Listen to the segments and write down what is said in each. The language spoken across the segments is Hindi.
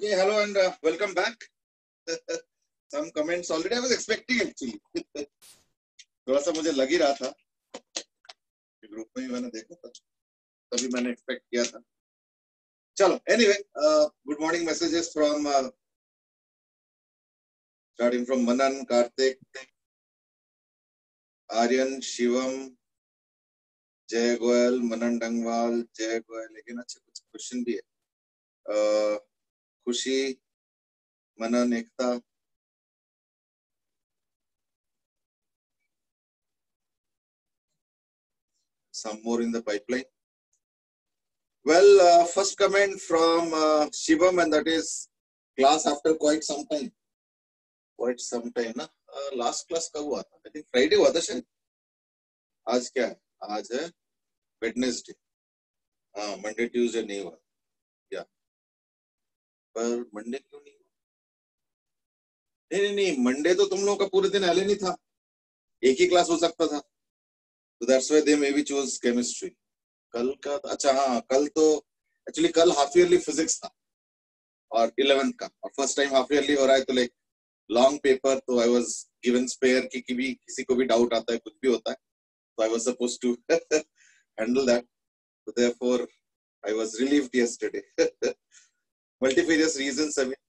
Okay, hello and welcome back. Some comments already I was expecting actually. थोड़ा सा मुझे लग ही रहा था, ग्रुप में ही मैंने देखा था, तभी मैंने एक्सपेक्ट किया था. चलो, anyway, good morning messages from starting from Manan, Karthik, Aryan, Shivam, Jay Goel, Manan Dangwal, Jay Goel. लेकिन अच्छे कुछ क्वेश्चन भी है. खुशी, Manan, Ekta. Some more in the pipeline. Well, first comment from Shivam, and that is class after quite some time. Quite some time, ना? Last class कब हुआ था? I think Friday हुआ था शायद. आज क्या है? आज है Wednesday. हाँ, Monday, Tuesday नहीं हुआ. Yeah. पर Monday क्यों नहीं हुआ? नहीं, Monday तो तुम लोगों का पूरे दिन एले नहीं था. एक ही क्लास हो सकता था. So that's why they maybe chose chemistry. कल का अच्छा हाँ कल तो एक्चुअली कल हाफ ईयरली फिजिक्स था और 11th का और फर्स्ट टाइम हाफ ईयरली हो रहा है तो लाइक लॉन्ग पेपर तो आई वाज गिवन स्पेयर कि किसी को भी डाउट आता है कुछ भी होता है तो I was supposed to handle that so therefore I was relieved yesterday. Multifarious reasons. I mean,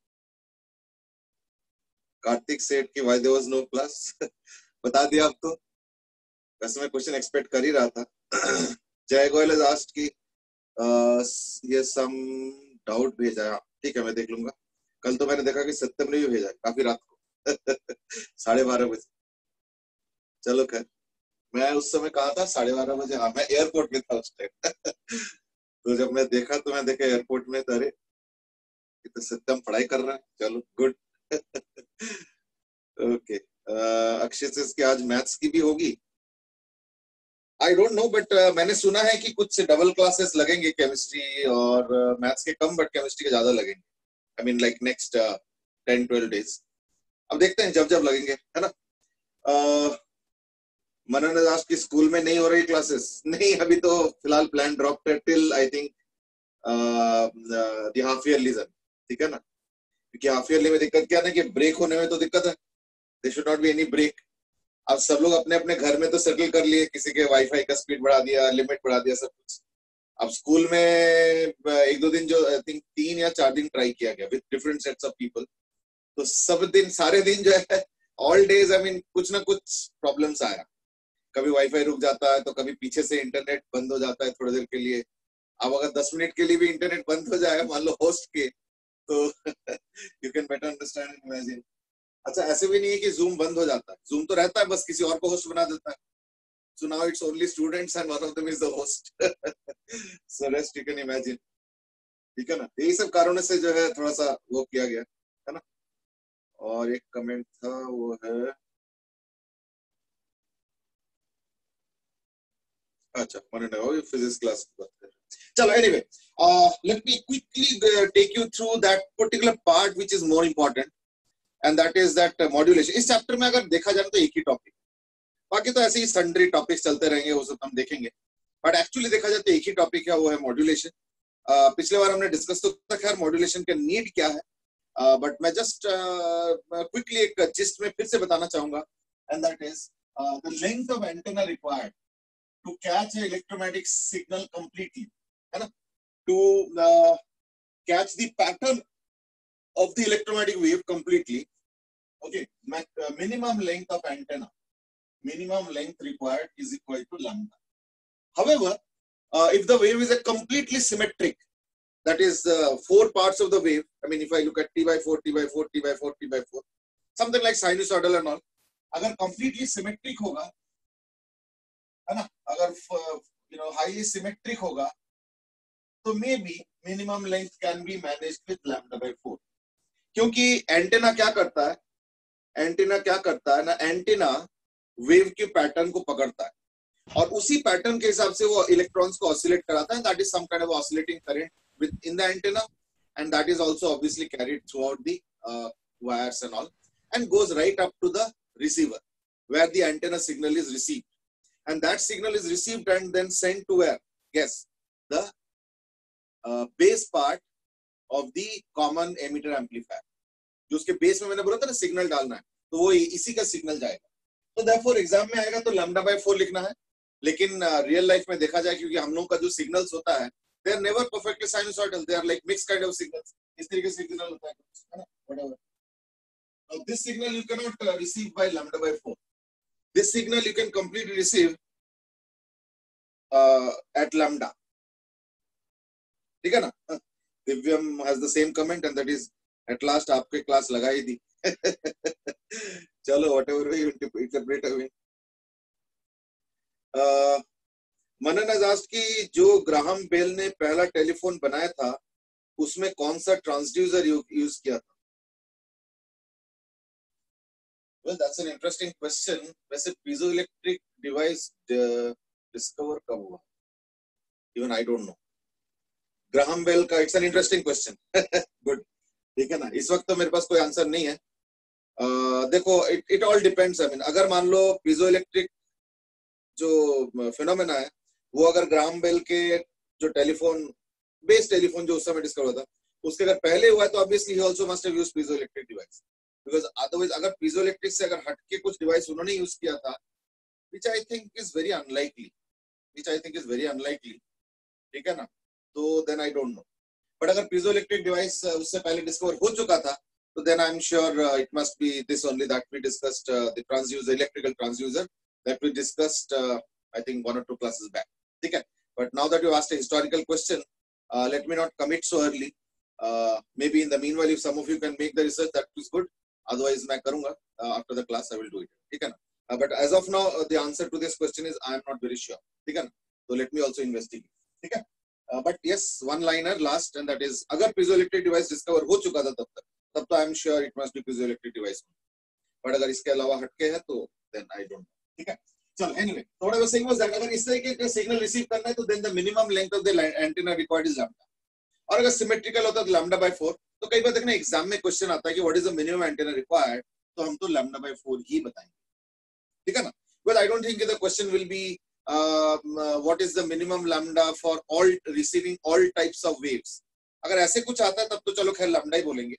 Karthik said कि why there was no class. बता दिया आप तो. वैसे मैं क्वेश्चन एक्सपेक्ट कर ही रहा था. जय गोयल has asked कि ये सम डाउट भेजा है. ठीक है मैं देख लूंगा. कल तो मैंने देखा कि सत्यम ने भी भेजा है काफी रात को 12:30 बजे. चलो खैर मैं उस समय कहा था 12:30 बजे. हाँ मैं एयरपोर्ट में था उस टाइम. तो जब मैं देखा तो मैं देखा एयरपोर्ट में अरे तो सत्यम पढ़ाई कर रहा है. चलो गुड. ओके अक्षय से आज मैथ्स की भी होगी. आई डोंट नो बट मैंने सुना है कि कुछ डबल क्लासेस लगेंगे केमिस्ट्री और मैथ्स के कम बट केमिस्ट्री के ज्यादा लगेंगे. I mean like next 10-12 days. अब देखते हैं जब लगेंगे है ना. मनन ने आज की स्कूल में नहीं हो रही क्लासेस. नहीं अभी तो फिलहाल प्लान ड्रॉप है till I think the half yearly. ठीक है ना क्योंकि हाफ ईयरली में दिक्कत क्या है ना कि ब्रेक होने में तो दिक्कत है. They should not be any break. अब सब लोग अपने अपने घर में तो सेटल कर लिए. किसी के वाईफाई का स्पीड बढ़ा दिया लिमिट बढ़ा दिया सब कुछ. अब स्कूल में 1-2 दिन जो आई थिंक 3 या 4 दिन ट्राई किया गया with different sets of people. तो सब दिन सारे दिन जो है ऑल डेज आई मीन कुछ ना कुछ प्रॉब्लम्स आया. कभी वाईफाई रुक जाता है तो कभी पीछे से इंटरनेट बंद हो जाता है थोड़ी देर के लिए. अब अगर 10 मिनट के लिए भी इंटरनेट बंद हो जाए मान लो होस्ट के तो you can better understand and imagine. अच्छा ऐसे भी नहीं है कि जूम बंद हो जाता है. जूम तो रहता है बस किसी और को होस्ट बना देता है. So now it's only students and one of them is the host. So rest you can imagine. ठीक है ना. यही सब कारणों से जो है थोड़ा सा वो किया गया है ना. और एक कमेंट था वो है अच्छा मैंने फिजिक्स क्लास की बात कर. चलो anyway let me quickly take you through that particular part which is more important and that is that modulation. इस चैप्टर में अगर देखा जाए तो एक ही टॉपिक. बाकी तो ऐसे ही सन्ड्री टॉपिक्स चलते रहेंगे वो सब हम देखेंगे. बट एक्चुअली देखा जाए तो एक ही टॉपिक है वो है मॉड्यूलेशन. पिछले बार हमने डिस्कस तो किया खैर मॉड्यूलेशन का नीड क्या है. बट मैं जस्ट क्विकली एक जिस्ट में फिर से बताना चाहूंगा and that is the length of antenna required to catch a electromagnetic signal completely है ना. To catch the pattern of the electromagnetic wave completely. Okay, minimum length of antenna, minimum length required is equal to lambda. However, if the wave is a completely symmetric, that is 4 parts of the wave. I mean, if I look at T/4, T/4, T/4, T/4, something like sinusoidal and all. अगर completely symmetric होगा, है ना? अगर highly symmetric होगा, तो maybe minimum length can be managed with lambda/4. क्योंकि एंटेना क्या करता है ना. एंटेना वेव के पैटर्न को पकड़ता है और उसी पैटर्न के हिसाब से वो इलेक्ट्रॉन्स को ऑसिलेट कराता है. That is some kind of oscillating current within the antenna and that is also obviously carried throughout the wires and all and goes right up to the receiver where the antenna signal is received and that signal is received and then sent to where guess the base part of the common emitter amplifier. जो उसके बेस में मैंने बोला था ना सिग्नल डालना है, तो वो इसी का सिग्नल जाएगा. तो therefore एग्जाम में आएगा तो लैम्डा बाय 4 लिखना है. लेकिन रियल लाइफ में देखा जाए, क्योंकि हम लोग का जो सिग्नल्स होता है, they are never perfectly sinusoidal, they are like mixed kind of signals. इस तरीके से सिग्नल होता है ना, whatever. Now this signal you cannot receive by lambda by 4. This signal you can completely receive at lambda. ठीक है ना? Divyam has the same comment and that is at last आपके क्लास लगा ही दी. चलो whatever way you interpret away. Manan has asked कि जो ग्राहम बेल ने पहला टेलीफोन बनाया था उसमें कौन सा ट्रांसड्यूसर यूज किया था? Well, that's an interesting question. वैसे piezoelectric device discover कब हुआ? Even I don't know. Graham Bell का it's an interesting question. Good. ठीक है ना? इस वक्त तो मेरे पास कोई आंसर नहीं है. देखो it all depends. I mean, अगर मान लो piezoelectric जो फिनोमेना है वो अगर ग्राहम बेल के जो टेलीफोन बेस टेलीफोन जो उस समय डिस्कवर हुआ था उसके अगर पहले हुआ है तो ऑब्वियसली ही also must have used piezoelectric device, because otherwise अगर पीजोइलेक्ट्रिक से अगर हटके कुछ डिवाइस उन्होंने यूज किया था which I think is very unlikely, ठीक है ना? तो then I don't know. But अगर पीजोइलेक्ट्रिक डिवाइस उससे पहले डिस्कवर हो चुका था तो then I am sure it must be this only that we discussed the transducer, electrical transducer that we discussed I think 1 or 2 classes back. ठीक है? But now that you asked a historical question, let me not commit so early. Maybe in the meanwhile if some of you can make the research, that is good. Otherwise मैं करूँगा after the class I will do it. ठीक है ना? But as of now the answer to this question is I am not very sure. ठीक है ना? So let me also investigate. ठीक है? But yes, one liner last, and that is अगर piezoelectric device discover हो चुका था तब तो I am sure it must be piezoelectric device. But अगर इसके अलावा हटके है तो then I don't know. ठीक है? चलो anyway, what I was saying was that अगर इस तरीके का सिग्नल रिसीव करना है तो then the minimum length of the antenna required is lambda. और अगर symmetrical होता तो lambda by 4. तो कई बार देखना एग्जाम में क्वेश्चन आता है कि what is the minimum antenna required, तो हम तो lambda by 4 ही बताएंगे. ठीक है ना? Well, I don't think the question will be what is the minimum lambda for all receiving all types of waves. अगर ऐसे कुछ आता है तब तो चलो खैर lambda ही बोलेंगे.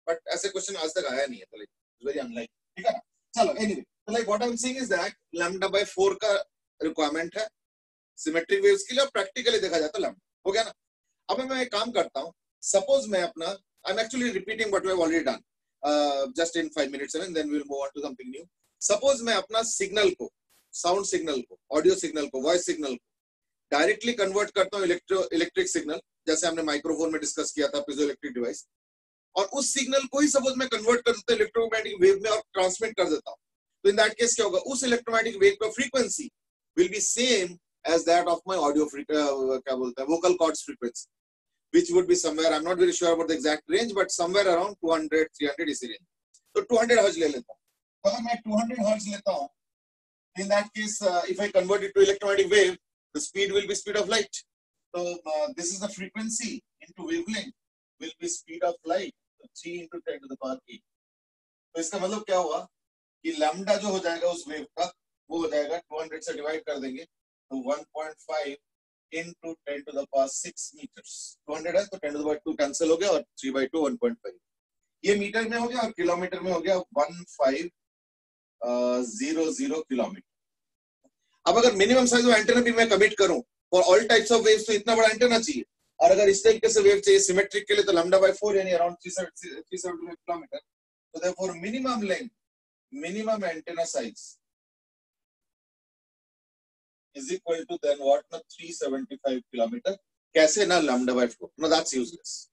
But ऐसे क्वेश्चन आज तक आया नहीं है, तो it's very unlikely. ठीक है ना? चलो anyway, so like what I'm saying is that lambda by 4 का requirement है symmetric waves के लिए, और practically देखा जाए तो lambda हो गया ना. अब मैं एक काम करता हूँ, suppose मैं अपना I'm actually repeating what we have already done just in 5 minutes and then we'll move on to something new. Suppose मैं अपना सिग्नल को, साउंड सिग्नल को, ऑडियो सिग्नल को, वॉइस सिग्नल को डायरेक्टली कन्वर्ट करता हूँ इलेक्ट्रिक सिग्नल, जैसे हमने माइक्रोफोन में डिस्कस किया था पीजोइलेक्ट्रिक डिवाइस, और उस सिग्नल को ही सपोज मैं कन्वर्ट कर देता हूँ इलेक्ट्रोमैग्नेटिक वेव में और ट्रांसमिट कर देता हूँ, तो इन दैट केस क्या होगा, उस इलेक्ट्रोमैग्नेटिक वेव का frequency will be same as that of my audio क्या बोलते हैं vocal cords frequency, which would be somewhere, I'm not very sure about the exact range, but somewhere around 200 300 इसी रेंज. तो 200 हर्ट्ज ले लेता हूँ. अगर मैं 200 हर्ट्ज लेता हूँ, in that case if I convert it to electromagnetic wave, the speed will be speed of light. So this is the frequency into wavelength will be speed of light, so 3 into 10 to the power 8. तो इसका मतलब क्या हुआ कि लैम्डा जो हो जाएगा उस वेव का वो हो जाएगा 200 से डिवाइड कर देंगे तो 1.5 into 10 to the power 6 meters. 200 है तो 10 to the power 2 कैंसिल हो गया और 3 by 2 1.5. ये मीटर में हो गया और किलोमीटर में हो गया 1500 किलोमीटर. अब अगर मिनिमम साइज ऑफ एंटेना भी मैं कमिट करूं for all types of waves तो इतना बड़ा एंटेना चाहिए, और अगर इस तरीके से वेव चाहिए सिमेट्रिक के लिए तो लैम्डा बाय 4 यानी अराउंड 375 किलोमीटर. तो therefore minimum length, minimum antenna size is equal to then what? Na 375 kilometer. कैसे ना lambda by 4? No, that's useless.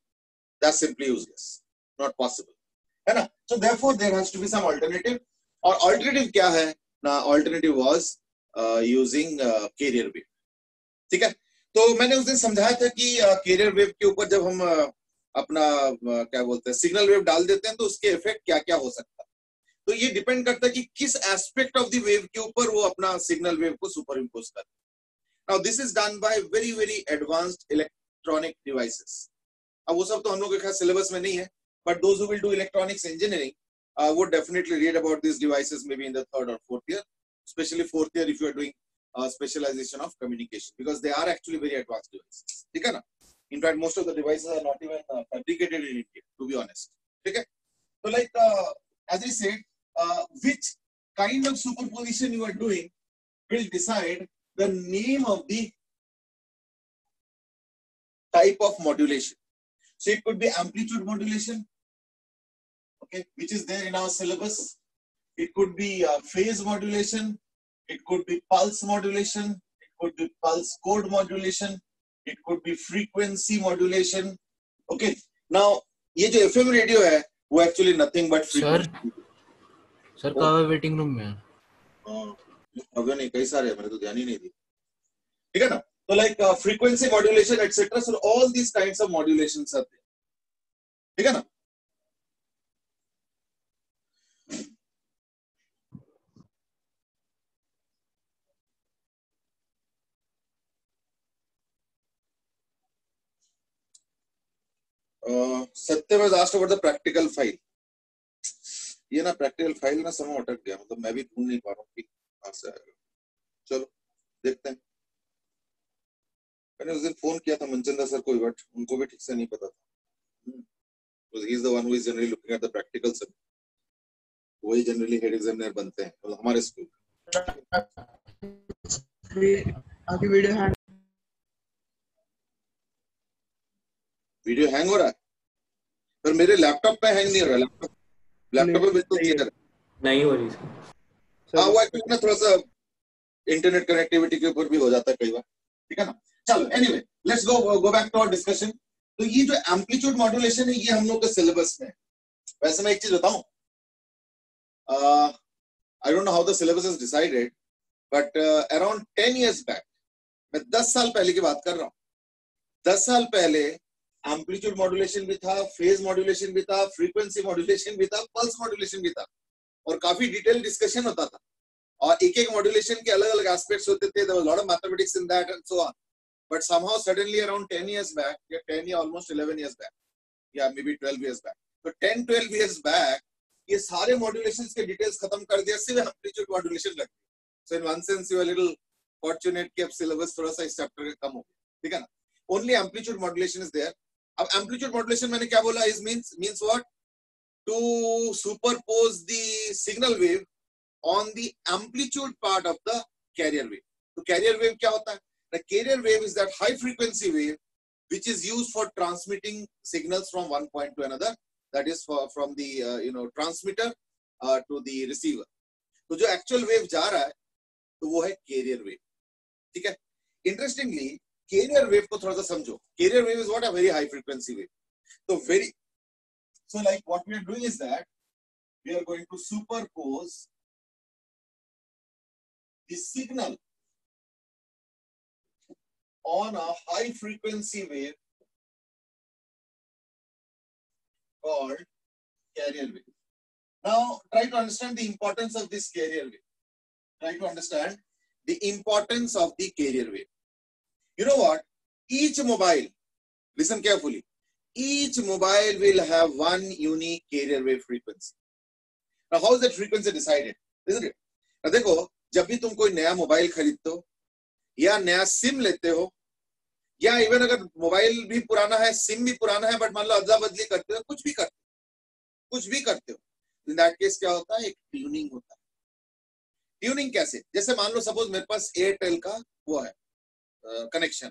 That's simply useless. Not possible. है ना? So therefore there has to be some alternative. और alternative क्या है? ना alternative was using carrier wave. ठीक है? तो मैंने उस दिन समझाया था कि carrier wave के ऊपर जब हम अपना क्या बोलते हैं सिग्नल वेव डाल देते हैं तो उसके इफेक्ट क्या क्या हो सकता है. तो ये डिपेंड करता है कि किस एस्पेक्ट ऑफ द वेव के ऊपर वो अपना सिग्नल वेव को सुपर इम्पोज करता है. Now this is done by very very advanced electronic devices. अब वो सब तो हम लोग के खास सिलेबस में नहीं है, but those who will do electronics engineering would definitely read about this devices maybe in the 3rd और 4th year, specially 4th year if you are doing specialisation of communication, because they are actually very advanced devices. ठीक है ना? In fact, most of the devices are not even fabricated in India, to be honest. Okay? So like, as I said, which kind of superposition you are doing will decide the name of the type of modulation. So it could be amplitude modulation, okay, which is there in our syllabus. It could be phase modulation. It could be pulse modulation. It could be pulse code modulation. It could be frequency modulation. Okay. Now, ये जो FM radio है, वो actually nothing but frequency. Sir कहाँ वेटिंग रूम में है? अभी नहीं, कई सारे हैं, मैंने तो ध्यान ही नहीं दी. ठीक है ना? So like frequency modulation, etc. So all these kinds of modulations are there. ठीक है ना? Satyam has asked about the practical file. ये ना practical file ना समय अटक गया, मतलब मैं भी ढूंढ नहीं पा रहा हूँ कि कहाँ से आएगा. चलो देखते हैं. मैंने उस दिन फोन किया था मनचंदा सर को, बट उनको भी ठीक से नहीं पता था. Because he is the one who is generally looking at the practical side. वही generally head examiner बनते हैं, मतलब हमारे स्कूल. आपकी वीडियो हैंग हो रहा है, पर मेरे लैपटॉप पे हैंग नहीं हो रहा. लैपटॉप पे बिल्कुल क्लियर है, नहीं हो रही. हाँ, वो एक्चुअली ना थोड़ा सा इंटरनेट कनेक्टिविटी के ऊपर भी हो जाता है कई बार. ठीक है ना? चलो, anyway let's go back to our discussion. तो ये जो एम्पलीट्यूड मॉड्यूलेशन है, ये हम लोग के सिलेबस में है. वैसे मैं एक चीज बताऊं, आई don't know how the syllabus is decided, but around 10 years back, मैं 10 साल पहले की बात कर रहा हूँ. 10 साल पहले एम्पलीट्यूड मॉड्यूलेशन भी था, फेज मॉड्यूलेशन भी था, फ्रीक्वेंसी मॉड्यूलेशन भी था, पल्स मॉड्यूलेशन भी था, और काफी डिटेल डिस्कशन होता था. और एक एक मॉड्यूलेशन के अलग अलग एस्पेक्ट्स होते थे. There was lot of mathematics in that and so on. But somehow suddenly around 10 years back, yeah, 10 या almost 11 years back, yeah, maybe 12 years back. So 10-12 years back, ये सारे modulations के details खत्म कर दिया, सिर्फ amplitude modulation रख दिया. So in one sense you are a little fortunate कि अब syllabus थोड़ा सा इस chapter का कम हो गया. ठीक है ना? Only amplitude modulation is there. अब amplitude modulation मैंने क्या बोला? Is means what? To superpose the signal wave on the amplitude part of the carrier wave. तो carrier wave क्या होता है? The carrier wave is that high frequency wave which is used for transmitting signals from one point to another. That is from the transmitter to the receiver. तो जो actual wave जा रहा है, तो वो है carrier wave. ठीक है? Interestingly, carrier wave को थोड़ा सा समझो. Carrier wave is what? A very high frequency wave. So like what we are doing is that we are going to superpose the signal on a high frequency wave called carrier wave. Now try to understand the importance of this carrier wave. Try to understand the importance of the carrier wave. You know what? Each mobile, listen carefully, each mobile will have one unique carrier wave frequency. Now how is that frequency decided? Isn't it? Now देखो, जब भी तुम कोई नया मोबाइल खरीदते हो या नया सिम लेते हो, या इवन अगर मोबाइल भी पुराना है, सिम भी पुराना है, बट मान लो अदला बदली करते हो, कुछ भी करते हो, इन दैट केस क्या होता है? एक ट्यूनिंग होता है. ट्यूनिंग कैसे? जैसे मान लो सपोज मेरे पास एयरटेल का वो है कनेक्शन.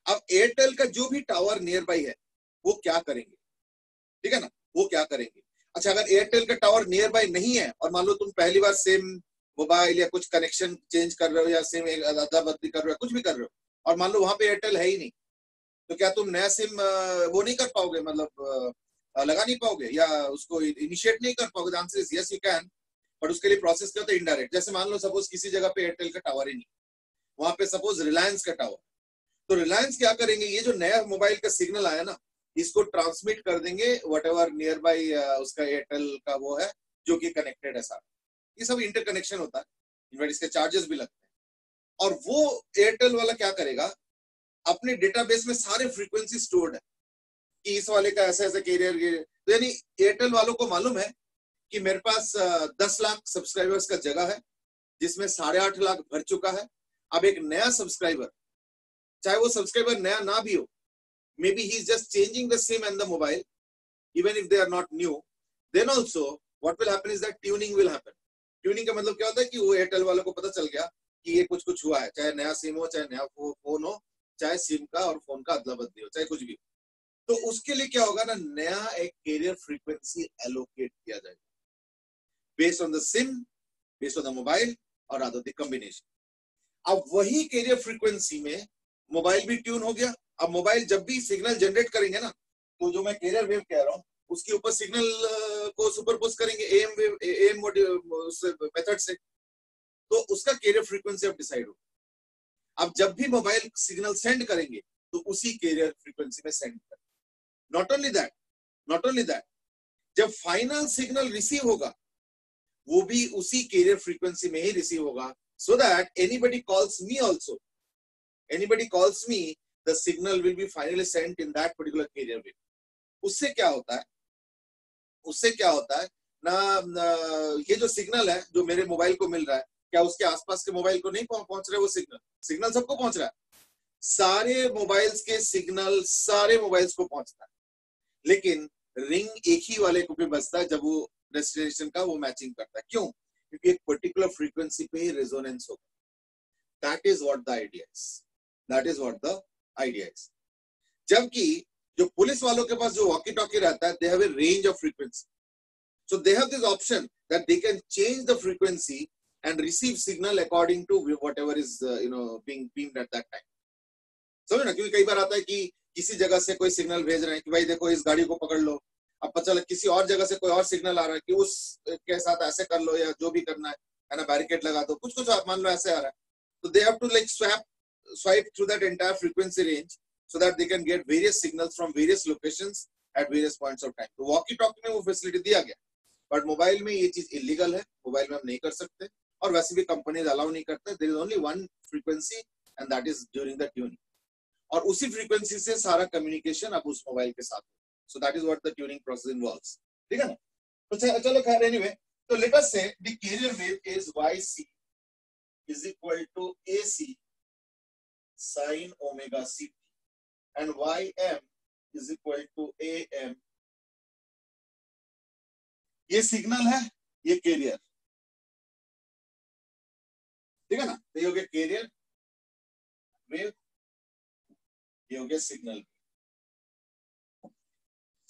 अब एयरटेल का जो भी टावर नियर बाई है, वो क्या करेंगे? ठीक है ना? वो क्या करेंगे? अच्छा, अगर एयरटेल का टावर नियर बाई नहीं है और मान लो तुम पहली बार सिम मोबाइल या कुछ कनेक्शन चेंज कर रहे हो या सिम अदला बदली कर रहे हो, कुछ भी कर रहे हो, और मान लो वहां पे एयरटेल है ही नहीं, तो क्या तुम नया सिम वो नहीं कर पाओगे, मतलब लगा नहीं पाओगे या उसको इनिशिएट नहीं कर पाओगे? Answer is yes, you can, but उसके लिए प्रोसेस क्या होता है? इनडायरेक्ट. जैसे मान लो सपोज किसी जगह पे एयरटेल का टावर ही नहीं, वहां पे सपोज रिलायंस का टावर, तो रिलायंस क्या करेंगे? ये जो नया मोबाइल का सिग्नल आया ना, इसको ट्रांसमिट कर देंगे वट एवर नियर बाई उसका एयरटेल का वो है जो कि कनेक्टेड है सारा. ये सब इंटरकनेक्शन होता है, इनफैक्ट इसके चार्जेस भी लगते हैं. और वो एयरटेल वाला क्या करेगा? अपने डेटाबेस में सारे फ्रीक्वेंसी स्टोर्ड है कि इस वाले का ऐसा ऐसा कैरियर. तो यानी एयरटेल वालों को मालूम है कि मेरे पास 10 लाख सब्सक्राइबर्स का जगह है जिसमें 8.5 लाख भर चुका है. अब एक नया सब्सक्राइबर, चाहे वो सब्सक्राइबर नया ना भी हो, maybe he's just changing the SIM and the mobile, even if they are not new, then also what will happen is that tuning will happen. Tuning का मतलब क्या होता है कि वो एयरटेल वालों को पता चल गया कि ये कुछ हुआ है, चाहे नया सिम हो, चाहे नया फोन हो, चाहे सिम का और फोन का अदला बदली हो, चाहे कुछ भी, तो उसके लिए क्या होगा ना, नया एक कैरियर फ्रीक्वेंसी एलोकेट किया जाएगा based on the SIM, based on the mobile और अदर द कॉम्बिनेशन. अब वही कैरियर फ्रीक्वेंसी में मोबाइल भी ट्यून हो गया. अब मोबाइल जब भी सिग्नल जनरेट करेंगे ना, तो जो मैं कैरियर वेव कह रहा हूँ उसके ऊपर सिग्नल को सुपरपोज करेंगे एएम वेव, एएम मेथड से, तो उसका कैरियर फ्रीक्वेंसी अब डिसाइड होगा. अब जब भी मोबाइल सिग्नल सेंड करेंगे तो उसी कैरियर फ्रीक्वेंसी में सेंड करेंगे. नॉट ओनली दैट, जब फाइनल सिग्नल रिसीव होगा वो भी उसी कैरियर फ्रीक्वेंसी में ही रिसीव होगा, so that anybody calls me also, anybody calls me, the signal will be finally sent in that particular carrier wave. उससे क्या होता है ना, ये जो सिग्नल है जो मेरे मोबाइल को मिल रहा है, क्या उसके आसपास के मोबाइल को नहीं पहुंच रहा है? वो सिग्नल सबको पहुंच रहा है. सारे मोबाइल्स के सिग्नल सारे मोबाइल्स को पहुंचता है, लेकिन रिंग एक ही वाले को भी बजता है जब वो डेस्टिनेशन का वो मैचिंग करता है. क्यों? क्योंकि एक पर्टिकुलर फ्रीक्वेंसी पे ही रेजोनेंस होगा. That is what the idea is. जबकि जो पुलिस वालों के पास जो वॉकी टॉकी रहता है, they have a range of frequency, so they have this option that they can change the frequency and receive signal according to whatever is being beamed at that time. समझो ना, क्योंकि कई बार आता है कि किसी जगह से कोई सिग्नल भेज रहे हैं कि भाई देखो इस गाड़ी को पकड़ लो, अब पता चला किसी और जगह से कोई और सिग्नल आ रहा है कि उस के साथ ऐसे कर लो या जो भी करना है ना, बैरिकेड लगा दो, कुछ मान लो ऐसे आ रहा है. तो they have to like swipe through that entire frequency range so that they can get various signals from various locations at various points of time. तो walkie talkie में वो फैसिलिटी दिया गया, बट मोबाइल में ये चीज इलीगल है, मोबाइल में हम नहीं कर सकते, और वैसे भी कंपनीज अलाउ नहीं करते. There is only one frequency and that is during the tuning, और उसी फ्रीक्वेंसी से सारा कम्युनिकेशन अब उस मोबाइल के साथ. सो that is what the tuning process involves. ठीक है ना? तो चलो खैर, एनीवे, तो लेट अस से the carrier wave is yc is equal to ac sin omega ct and ym is equal to am. ये सिग्नल है, ये कैरियर. ठीक है ना? तो ये हो गया कैरियर वेव, ये हो गया सिग्नल.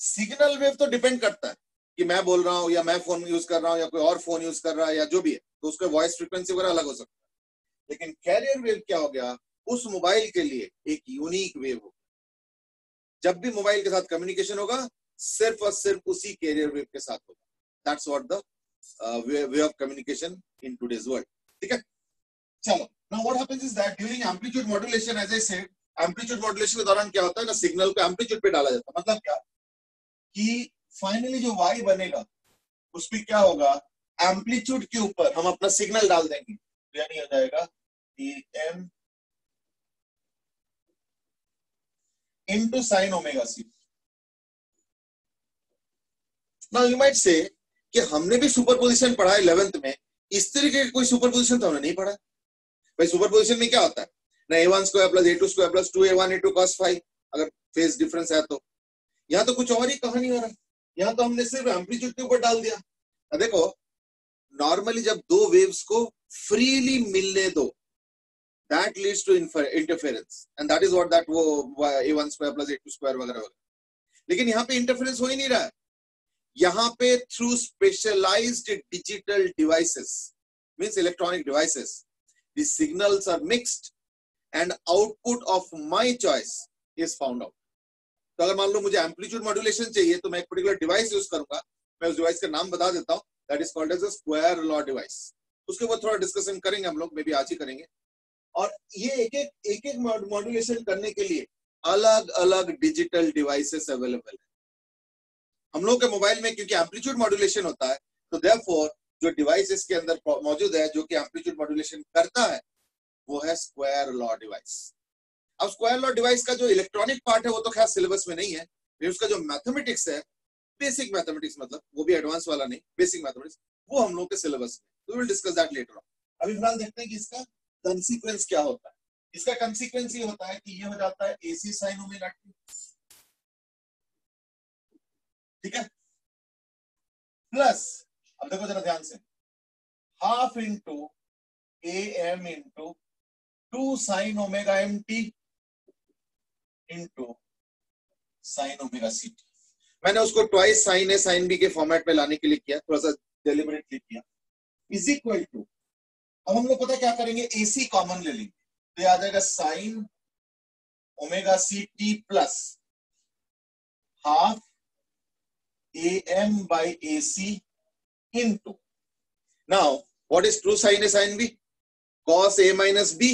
सिग्नल वेव तो डिपेंड करता है कि मैं बोल रहा हूं या मैं फोन यूज कर रहा हूं या कोई और फोन यूज कर रहा है या जो भी है, तो उसका वॉइस फ्रीक्वेंसी वगैरह अलग हो सकता है. लेकिन कैरियर वेव क्या हो गया, उस मोबाइल के लिए एक यूनिक वेव होगा. जब भी मोबाइल के साथ कम्युनिकेशन होगा, सिर्फ और सिर्फ उसी कैरियर वेव के साथ होगा. That's what the way of communication in today's world. ठीक है, चलो. Now what happens is that during amplitude modulation, as I said, amplitude modulation के दौरान क्या होता है ना, सिग्नल को एम्पलीट्यूड पे डाला जाता है. मतलब क्या कि फाइनली जो y बनेगा उस पे क्या होगा, एम्पलीट्यूड के ऊपर हम अपना सिग्नल डाल देंगे, यानी हो जाएगा am into sin omega c. Now you might say कि हमने भी सुपरपोजिशन पढ़ा है 11th में, इस तरीके का कोई सुपरपोजिशन तो हमने नहीं पढ़ा. भाई सुपरपोजिशन में क्या होता है ना, a1 square plus a2 square plus 2a1 a2 cos phi, अगर फेज डिफरेंस है तो. यहाँ तो कुछ और ही कहानी हो रहा है. यहाँ तो हमने सिर्फ एम्पलीट्यूड के ऊपर डाल दिया. देखो, नॉर्मली जब दो वेव्स को फ्रीली मिलने दो, that leads to interference and that is what that वो a1 square plus a2 square वगैरह वगैरह. लेकिन यहाँ पे इंटरफेरेंस हो ही नहीं रहा है. यहाँ पे through specialized digital devices, means electronic devices, the signals are mixed and output of my choice is found out. तो अगर मान लो मुझे एम्पलीट्यूड मॉड्यूलेशन चाहिए तो मैं एक पर्टिकुलर डिवाइस यूज करूंगा. मैं उस डिवाइस का नाम बता देता हूँ, that is called as a square law device. उसके बाद थोड़ा डिस्कशन करेंगे हम लोग, मे बी आज ही करेंगे. और ये एक एक मॉड्यूलेशन करने के लिए अलग अलग डिजिटल डिवाइसेस अवेलेबल है. हम लोग के मोबाइल में क्योंकि एम्पलीट्यूड मॉड्यूलेशन होता है, तो देयरफॉर जो डिवाइस इसके अंदर मौजूद है जो कि एम्पलीट्यूड मॉड्यूलेशन करता है, वो है स्क्वायर लॉ डिवाइस. अब स्क्वायर लॉ डिवाइस का जो इलेक्ट्रॉनिक पार्ट है वो तो खैर सिलेबस में नहीं है, लेकिन उसका जो मैथमेटिक्स है, बेसिक मैथमेटिक्स, मतलब वो भी एडवांस वाला नहीं, बेसिक मैथमेटिक्स, वो हम लोग के सिलेबस में. We will discuss that later on. अभी फिलहाल देखते हैं कि इसका कंसीक्वेंस क्या होता है. इसका कंसीक्वेंस ये होता है कि ये हो जाता है AC sin ओमेगा t ठीक है, प्लस अब देखो जरा ध्यान से, half into A M into 2 sine omega M T into sine omega C T. मैंने उसको twice sine A sine B के फॉर्मेट में लाने के लिए किया, थोड़ा सा डेलिबरेटली किया, इज इक्वल टू, अब हम लोग पता क्या करेंगे, एसी कॉमन ले लेंगे, तो ये आ जाएगा sine omega C T plus half A M by A C into, now what is two sine A sine B, cos A minus B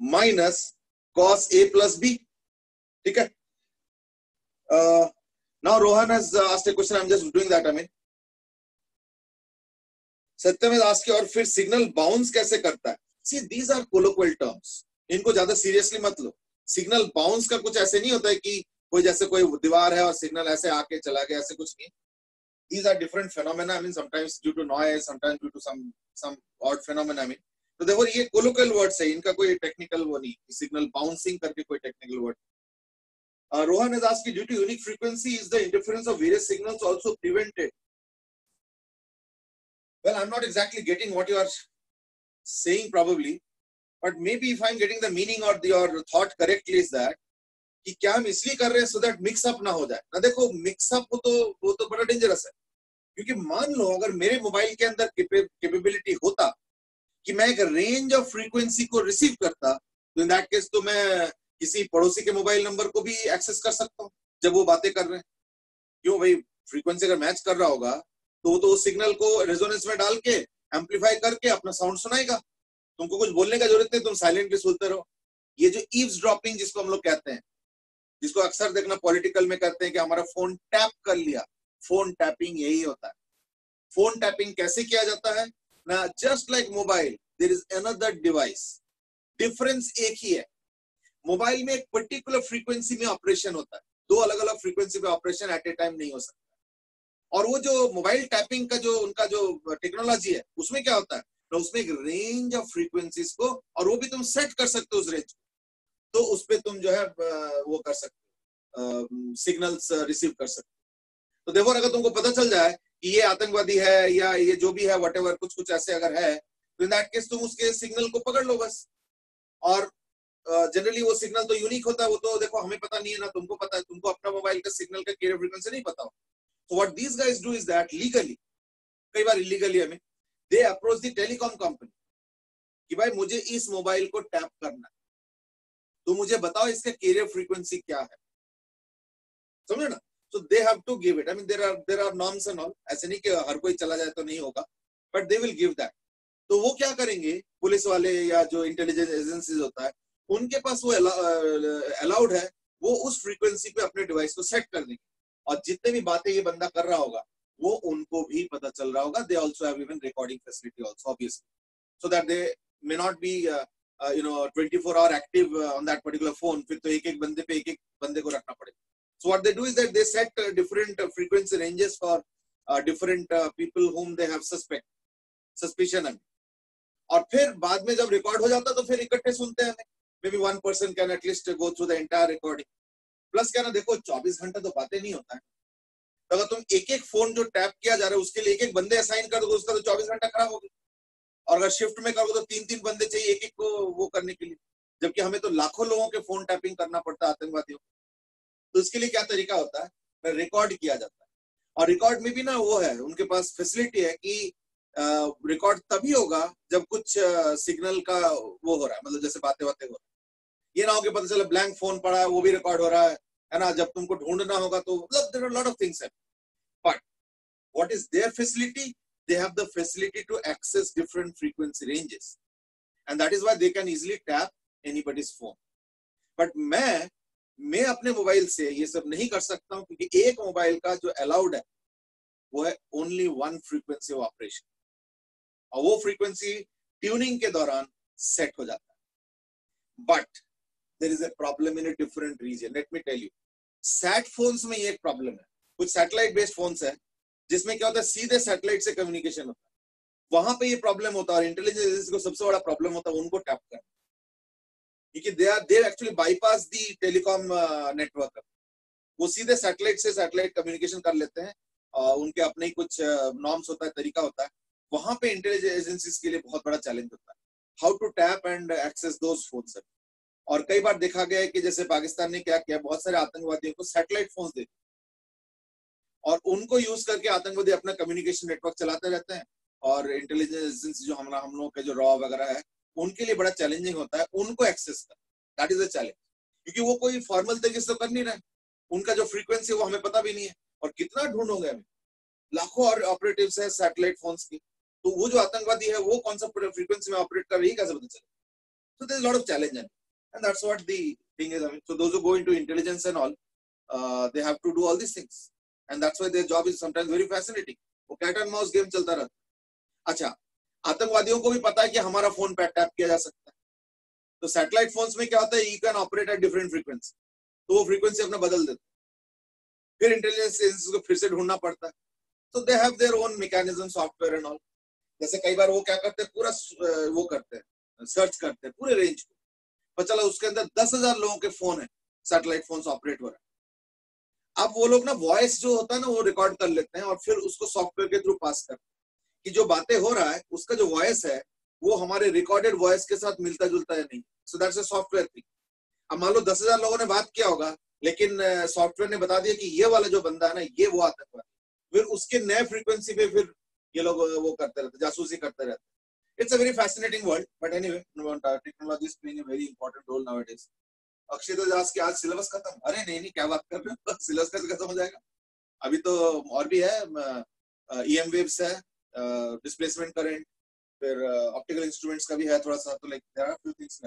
minus cos A plus B, ठीक है। Now Rohan has asked a question. I'm just doing that. I mean, Satyam has asked और फिर सिग्नल बाउंस कैसे करता है। See, these are colloquial terms. इनको ज्यादा सीरियसली मत लो। सिग्नल बाउंस का कुछ ऐसे नहीं होता है कि कोई जैसे कोई दीवार है और सिग्नल ऐसे आके चला गया, ऐसे कुछ नहीं। These are different phenomena. I mean, sometimes due to noise, sometimes due to some odd phenomena. I mean, तो देखो ये colloquial words है, इनका कोई टेक्निकल वो नहीं, सिग्नल बाउंसिंग करके कोई technical word. Rohan has asked, due to unique frequency, is the interference of various signals also prevented? Well, I'm not exactly getting what you are saying probably, but maybe if I'm getting the meaning or your thought correctly is that कि क्या हम इसलिए कर रहे हैं so that mix up ना हो जाए। ना देखो mix up वो तो बड़ा डेंजरस है, क्योंकि मान लो अगर मेरे मोबाइल के अंदर कैपेबिलिटी होता कि मैं एक रेंज ऑफ फ्रीक्वेंसी को रिसीव करता, तो इन दैट केस तो मैं किसी पड़ोसी के मोबाइल नंबर को भी एक्सेस कर सकता हूँ जब वो बातें कर रहे हैं। क्यों भाई, फ्रीक्वेंसी अगर मैच कर रहा होगा तो वो तो उस सिग्नल को रेजोनेंस में डाल के एम्पलीफाई करके अपना साउंड सुनाएगा, तुमको कुछ बोलने का जरूरत नहीं, तुम साइलेंटली सुनते रहो। ये जो ईव्स ड्रॉपिंग जिसको हम लोग कहते हैं, जिसको अक्सर देखना पॉलिटिकल में कहते हैं कि हमारा फोन टैप कर लिया, फोन टैपिंग यही होता है। फोन टैपिंग कैसे किया जाता है ना, just like mobile there is another device, difference एक ही है। मोबाइल में एक पर्टिकुलर फ्रीक्वेंसी में ऑपरेशन होता है, दो अलग अलग फ्रीक्वेंसी पे ऑपरेशन एट ए टाइम नहीं हो सकता। और वो जो मोबाइल टैपिंग का जो उनका जो टेक्नोलॉजी है, उसमें क्या होता है तो उसमें एक रेंज ऑफ फ्रीक्वेंसीज को, और वो भी तुम सेट कर सकते हो उस रेंज, तो उस पे तुम जो है वो कर सकते हो, सिग्नल्स रिसीव कर सकते हो। तो देखो अगर तुमको पता चल जाए कि ये आतंकवादी है या ये जो भी है व्हाटएवर, कुछ कुछ ऐसे अगर है, तो इन दैट केस तुम उसके सिग्नल को पकड़ लो बस। और जनरली वो सिग्नल तो यूनिक होता है, वो तो देखो हमें पता नहीं है ना तुमको पता है, तुमको अपना मोबाइल का सिग्नल का कैरियर फ्रीक्वेंसी नहीं पता हो। So what these guys do is that legally, कई बार illegally हमें, they approach the telecom company कि भाई मुझे इस मोबाइल को टैप करना है, तो मुझे बताओ इसका कैरियर फ्रीक्वेंसी क्या है, समझे ना। So they have to give it. I mean there are norms and all. ऐसे नहीं कि हर कोई चला जाए तो नहीं होगा, but they will give that. तो वो क्या करेंगे, पुलिस वाले या जो इंटेलिजेंस एजेंसीज होता है, उनके पास वो अलाउड है, वो उस फ्रीक्वेंसी पे अपने डिवाइस को सेट कर देंगे, और जितने भी बातें ये बंदा कर रहा होगा वो उनको भी पता चल रहा होगा। They also have even recording facility also obviously, so that they may not be 24 hour active on that particular phone. फिर तो एक एक बंदे को रखना पड़ेगा। So what they do is that they set different frequency ranges for different people whom they have suspicion है। और फिर बाद में जब रिकॉर्ड हो जाता तो फिर इकट्ठे सुनते हैं, may be 1 person can at least go through the entire recording. Plus क्या ना, देखो 24 घंटे तो बातें नहीं होता है, तो अगर तुम एक एक फोन जो टैप किया जा रहा है उसके लिए एक एक बंदे असाइन कर दो, उसका तो 24 घंटा खराब होगी। और अगर शिफ्ट में करोगे तो 3-3 बंदे चाहिए एक एक को वो करने के लिए, जबकि हमें तो लाखों लोगों के फोन टैपिंग करना पड़ता है आतंकवादियों। तो इसके लिए क्या तरीका होता है, रिकॉर्ड किया जाता है। और रिकॉर्ड में भी ना वो है, उनके पास फैसिलिटी है कि रिकॉर्ड तभी होगा जब कुछ सिग्नल का वो हो रहा है, मतलब जैसे बातें हो रहा है। ये ना हो कि पता चला ब्लैंक फोन पड़ा है वो भी रिकॉर्ड हो रहा है ना, जब तुमको ढूंढना होगा तो मतलब there are lot of things है। But what is there facility, they have the facility to access different frequency ranges, and that is why they can easily tap anybody's phone. But मैं अपने मोबाइल से ये सब नहीं कर सकता हूं, क्योंकि एक मोबाइल का जो अलाउड है वो है ओनली 1 फ्रीक्वेंसी ऑफ ऑपरेशन, और वो फ्रीक्वेंसी ट्यूनिंग के दौरान सेट हो जाता है। But there is a problem in a different region. Let me tell you, sat phones में ये एक प्रॉब्लम है। कुछ सैटेलाइट बेस्ड फोन्स है जिसमें क्या होता है, सीधे सैटेलाइट से कम्युनिकेशन होता है, वहां पे ये प्रॉब्लम होता है। और इंटेलिजेंस एजेंसी को सबसे बड़ा प्रॉब्लम होता है उनको टैप करना, क्योंकि they actually bypass the telecom network. वो सीधे सैटेलाइट से सैटेलाइट कम्युनिकेशन कर लेते हैं, उनके अपने ही कुछ नॉर्म्स होता है, तरीका होता है। वहां पे इंटेलिजेंस एजेंसीज के लिए बहुत बड़ा चैलेंज होता है, how to tap and access those phones. और कई बार देखा गया है कि जैसे पाकिस्तान ने क्या किया, बहुत सारे आतंकवादियों को सैटेलाइट फोन्स दे और उनको यूज करके आतंकवादी अपना कम्युनिकेशन नेटवर्क चलाते रहते हैं। और इंटेलिजेंस एजेंसी जो हम लोगों के जो रॉ वगैरह है, उनके लिए बड़ा चैलेंजिंग होता है उनको एक्सेस करना। दैट इज अ चैलेंज, क्योंकि वो कोई फॉर्मल तरीके से कर नहीं रहे, उनका जो फ्रीक्वेंसी वो हमें पता भी नहीं है। और कितना ढूंढोगे हमें, लाखों और ऑपरेटिव्स है सैटेलाइट फोन्स की, तो वो जो आतंकवादी है वो कौन सा फ्रीक्वेंसी में ऑपरेट कर रही है कैसे पता चले? So there's a lot of challenge, and that's what the thing is. I mean, so those who go into intelligence and all, they have to do all these things, and that's why their job is sometimes very fascinating. वो कैट एंड माउस गेम चलता रहता है। अच्छा, आतंकवादियों को भी पता है कि हमारा फोन पे टैप किया जा सकता है, तो सैटेलाइट फोन्स में क्या होता है, you can operate at different frequency, तो वो फ्रीक्वेंसी अपना बदल देते, फिर इंटेलिजेंस एजेंसीज को फिर से ढूंढना पड़ता है। तो they have their own mechanism, software and all. जैसे कई बार वो क्या करते हैं, पूरा वो करते हैं, सर्च करते हैं पूरे रेंज को, पर चला उसके अंदर 10,000 लोगों के फोन है, सैटेलाइट फोन ऑपरेट हो रहा है। अब वो लोग ना वॉइस जो होता है ना वो रिकॉर्ड कर लेते हैं और फिर उसको सॉफ्टवेयर के थ्रू पास करते हैं कि जो बातें हो रहा है उसका जो वॉइस है वो हमारे रिकॉर्डेड वॉइस के साथ मिलता जुलता है नहीं। So that's a software thing. अब मान लो 10,000 लोगों ने बात किया होगा, लेकिन सॉफ्टवेयर ने बता दिया कि ये वाला जो बंदा है ना ये वो आतंकवादी, फिर उसके नए फ्रीक्वेंसी पे फिर ये लोग वो करते रहते, जासूसी करते रहते। It's a very fascinating world, but anyway, technology is playing a very important role nowadays. Akshay तो दास के आज सिलेबस खत्म? अरे नहीं क्या बात कर रहे हो, सिलेबस कैसे खत्म हो जाएगा? अभी तो और भी है, EM वेव्स है, डिस्प्लेसमेंट करंट, फिर ऑप्टिकल इंस्ट्रूमेंट्स का भी है थोड़ा सा, तो like there are few things.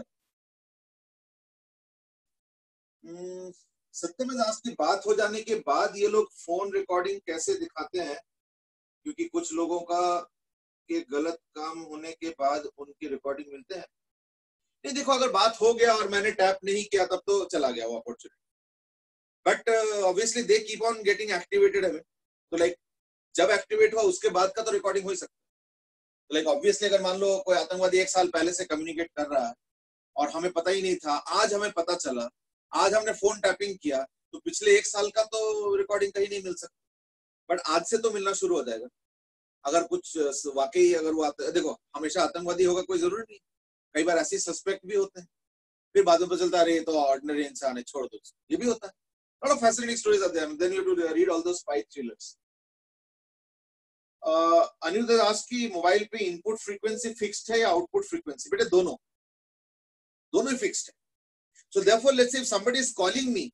Satyamev Das की बात हो जाने के बाद ये लोग फोन रिकॉर्डिंग कैसे दिखाते हैं, क्योंकि कुछ लोगों का के गलत काम होने के बाद उनकी रिकॉर्डिंग मिलते हैं। नहीं देखो, अगर बात हो गया और मैंने टैप नहीं किया तब तो चला गया वो opportunity, but obviously they keep on getting activated है। तो लाइक जब एक्टिवेट हुआ उसके बाद का तो रिकॉर्डिंग हो ही सकता है। तो लाइक ऑब्वियसली अगर मान लो कोई आतंकवादी 1 साल पहले से कम्युनिकेट कर रहा है और हमें पता ही नहीं था, आज हमें पता चला, आज हमने फोन टैपिंग किया, तो पिछले 1 साल का तो रिकॉर्डिंग कहीं नहीं मिल सकता, बट आज से तो मिलना शुरू हो जाएगा। अगर कुछ वाकई अगर वो देखो हमेशा आतंकवादी होगा कोई जरूरी नहीं, कई बार ऐसे सस्पेक्ट भी होते हैं, फिर बाद में पता चलता है तो ऑर्डिनरी इंसान है, छोड़ दो, ये भी होता है। lot of fascinating stories are there, then you have to read all those spy thrillers. Anirudh दास की मोबाइल पे इनपुट फ्रीक्वेंसी फिक्स्ड है या आउटपुट फ्रीक्वेंसी? बेटे दोनों ही फिक्स्ड है। So therefore let's say if somebody is calling me,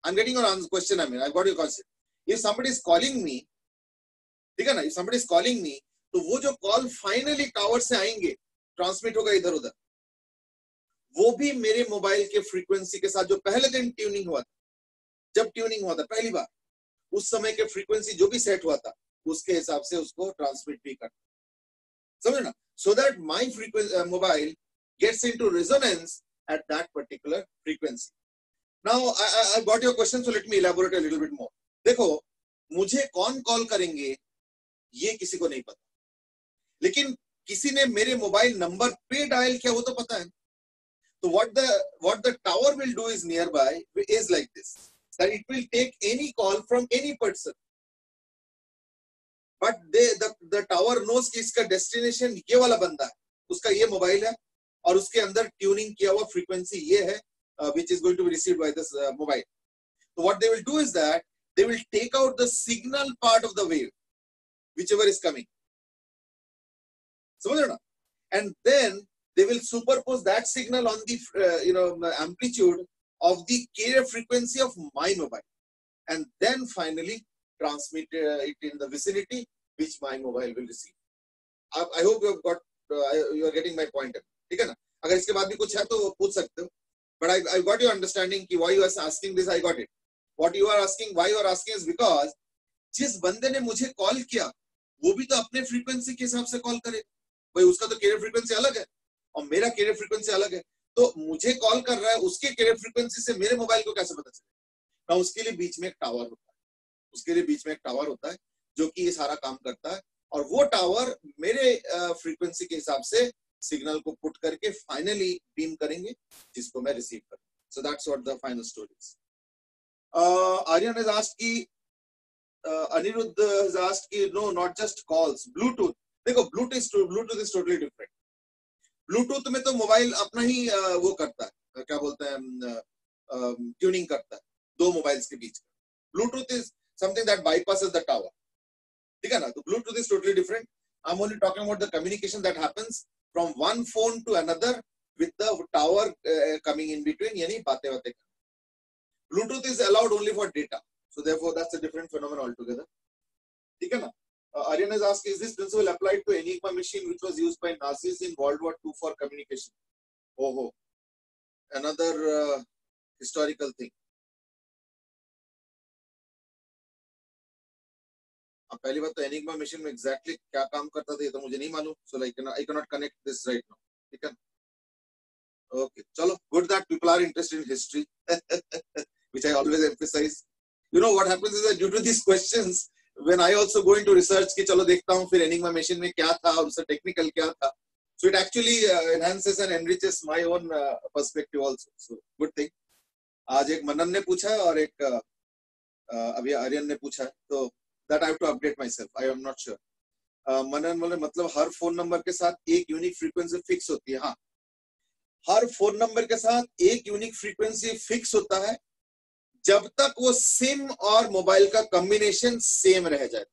I'm getting your question, I mean I got your question. If somebody is calling me, ठीक है ना, if somebody is calling me, तो वो जो कॉल फाइनली टावर से आएंगे, ट्रांसमिट होगा इधर उधर, वो भी मेरे मोबाइल के फ्रीक्वेंसी के साथ जो पहले दिन ट्यूनिंग हुआ था, जब ट्यूनिंग हुआ था पहली बार, उस समय के फ्रीक्वेंसी जो भी सेट हुआ था उसके हिसाब से उसको ट्रांसमिट भी करता, समझे ना, so that my frequency mobile gets into resonance at that particular frequency. Now I got your question, so let me elaborate a little bit more. देखो, मुझे कौन कॉल करेंगे ये किसी को नहीं पता, लेकिन किसी ने मेरे मोबाइल नंबर पे डायल किया वो तो पता है। तो what the tower will do is nearby is like this, that it will take any call from any person, but the tower knows कि इसका destination ये वाला बंदा है, उसका ये मोबाइल है और उसके अंदर ट्यूनिंग किया हुआ फ्रीक्वेंसी ये है, which is going to be received by this mobile. So what they will do is that they will take out the signal part of the wave, whichever is coming, समझ रहे ना, and then they will superpose that signal on the amplitude of the carrier frequency of my mobile, and then finally transmit it in the vicinity which my mobile will receive. I hope you have got you are getting my point. ठीक है ना? अगर इसके बाद भी कुछ है तो पूछ सकते हो, but I got your understanding कि why you are asking this. I got it. What you are asking, why you are asking is because जिस बंदे ने मुझे कॉल किया वो भी तो अपने फ्रीक्वेंसी के हिसाब से कॉल करे भाई, उसका तो कैरियर फ्रीक्वेंसी अलग है और मेरा कैरियर फ्रीक्वेंसी अलग है, तो मुझे कॉल कर रहा है उसके कैरियर फ्रीक्वेंसी से मेरे मोबाइल को कैसे पता चलेगा? ना, उसके लिए बीच में एक टावर होता है, जो कि ये सारा काम करता है, और वो टावर मेरे फ्रीक्वेंसी के हिसाब से सिग्नल को पुट करके फाइनली बीम करेंगे जिसको मैं रिसीव करूं। सो that's what the final story is. Aryan has asked कि Anirudh has asked कि no, not just calls, Bluetooth. देखो Bluetooth is totally different. Bluetooth में तो मोबाइल अपना ही वो करता है, क्या बोलते हैं, ट्यूनिंग करता है दो मोबाइल्स के बीच. Bluetooth is something that bypasses the tower. ठीक है ना? तो Bluetooth is totally different. I'm only talking about the communication that happens from one phone to another with the tower coming in between. यानी बातें. Bluetooth is allowed only for data. So therefore, that's a different phenomenon altogether. ठीक है ना? Aryan has asked, is this principle applied to Enigma machine which was used by Nazis in World War II for communication? Oh, another historical thing. अब पहली बात तो एनिग्मा मशीन में एग्जैक्टली क्या काम करता था ये तो मुझे नहीं मालूम. So like I cannot connect this right now. ठीक है? Okay, चलो. Good that people are interested in history, which I always emphasize. You know what happens is that due to these questions, when I also go into research कि चलो देखता हूँ फिर एनिग्मा मशीन में क्या था और उसका टेक्निकल क्या था. So it actually enhances and enriches my own perspective also. So good thing. आज एक मनन ने पूछा है और एक अभी आर्यन ने पूछा है. तो that I have to update myself. I am not sure. मनन बोले मतलब हर फोन नंबर के साथ एक यूनिक फ्रीक्वेंसी फिक्स होती है. हाँ, हर फोन नंबर के साथ एक यूनिक फ्रीक्वेंसी फिक्स होता है जब तक वो सिम और मोबाइल का कॉम्बिनेशन सेम रह जाए.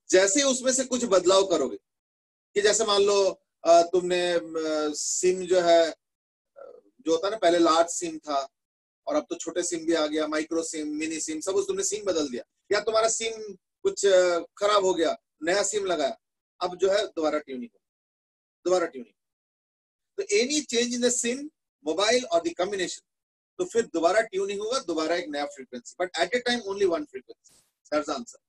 जैसे उसमें से कुछ बदलाव करोगे कि जैसे मान लो तुमने सिम जो है जो होता है ना, पहले लार्ज सिम था और अब तो छोटे सिम भी आ गया, माइक्रो सिम, मिनी सिम, सब तुमने सिम बदल दिया. या तुम्हारा सिम कुछ खराब हो गया, नया सिम लगाया, अब जो है दोबारा ट्यूनिंग. तो any change in the SIM, mobile और द कॉम्बिनेशन, तो फिर दोबारा ट्यूनिंग होगा, दोबारा एक नया frequency, but at a time only one frequency. That's answer.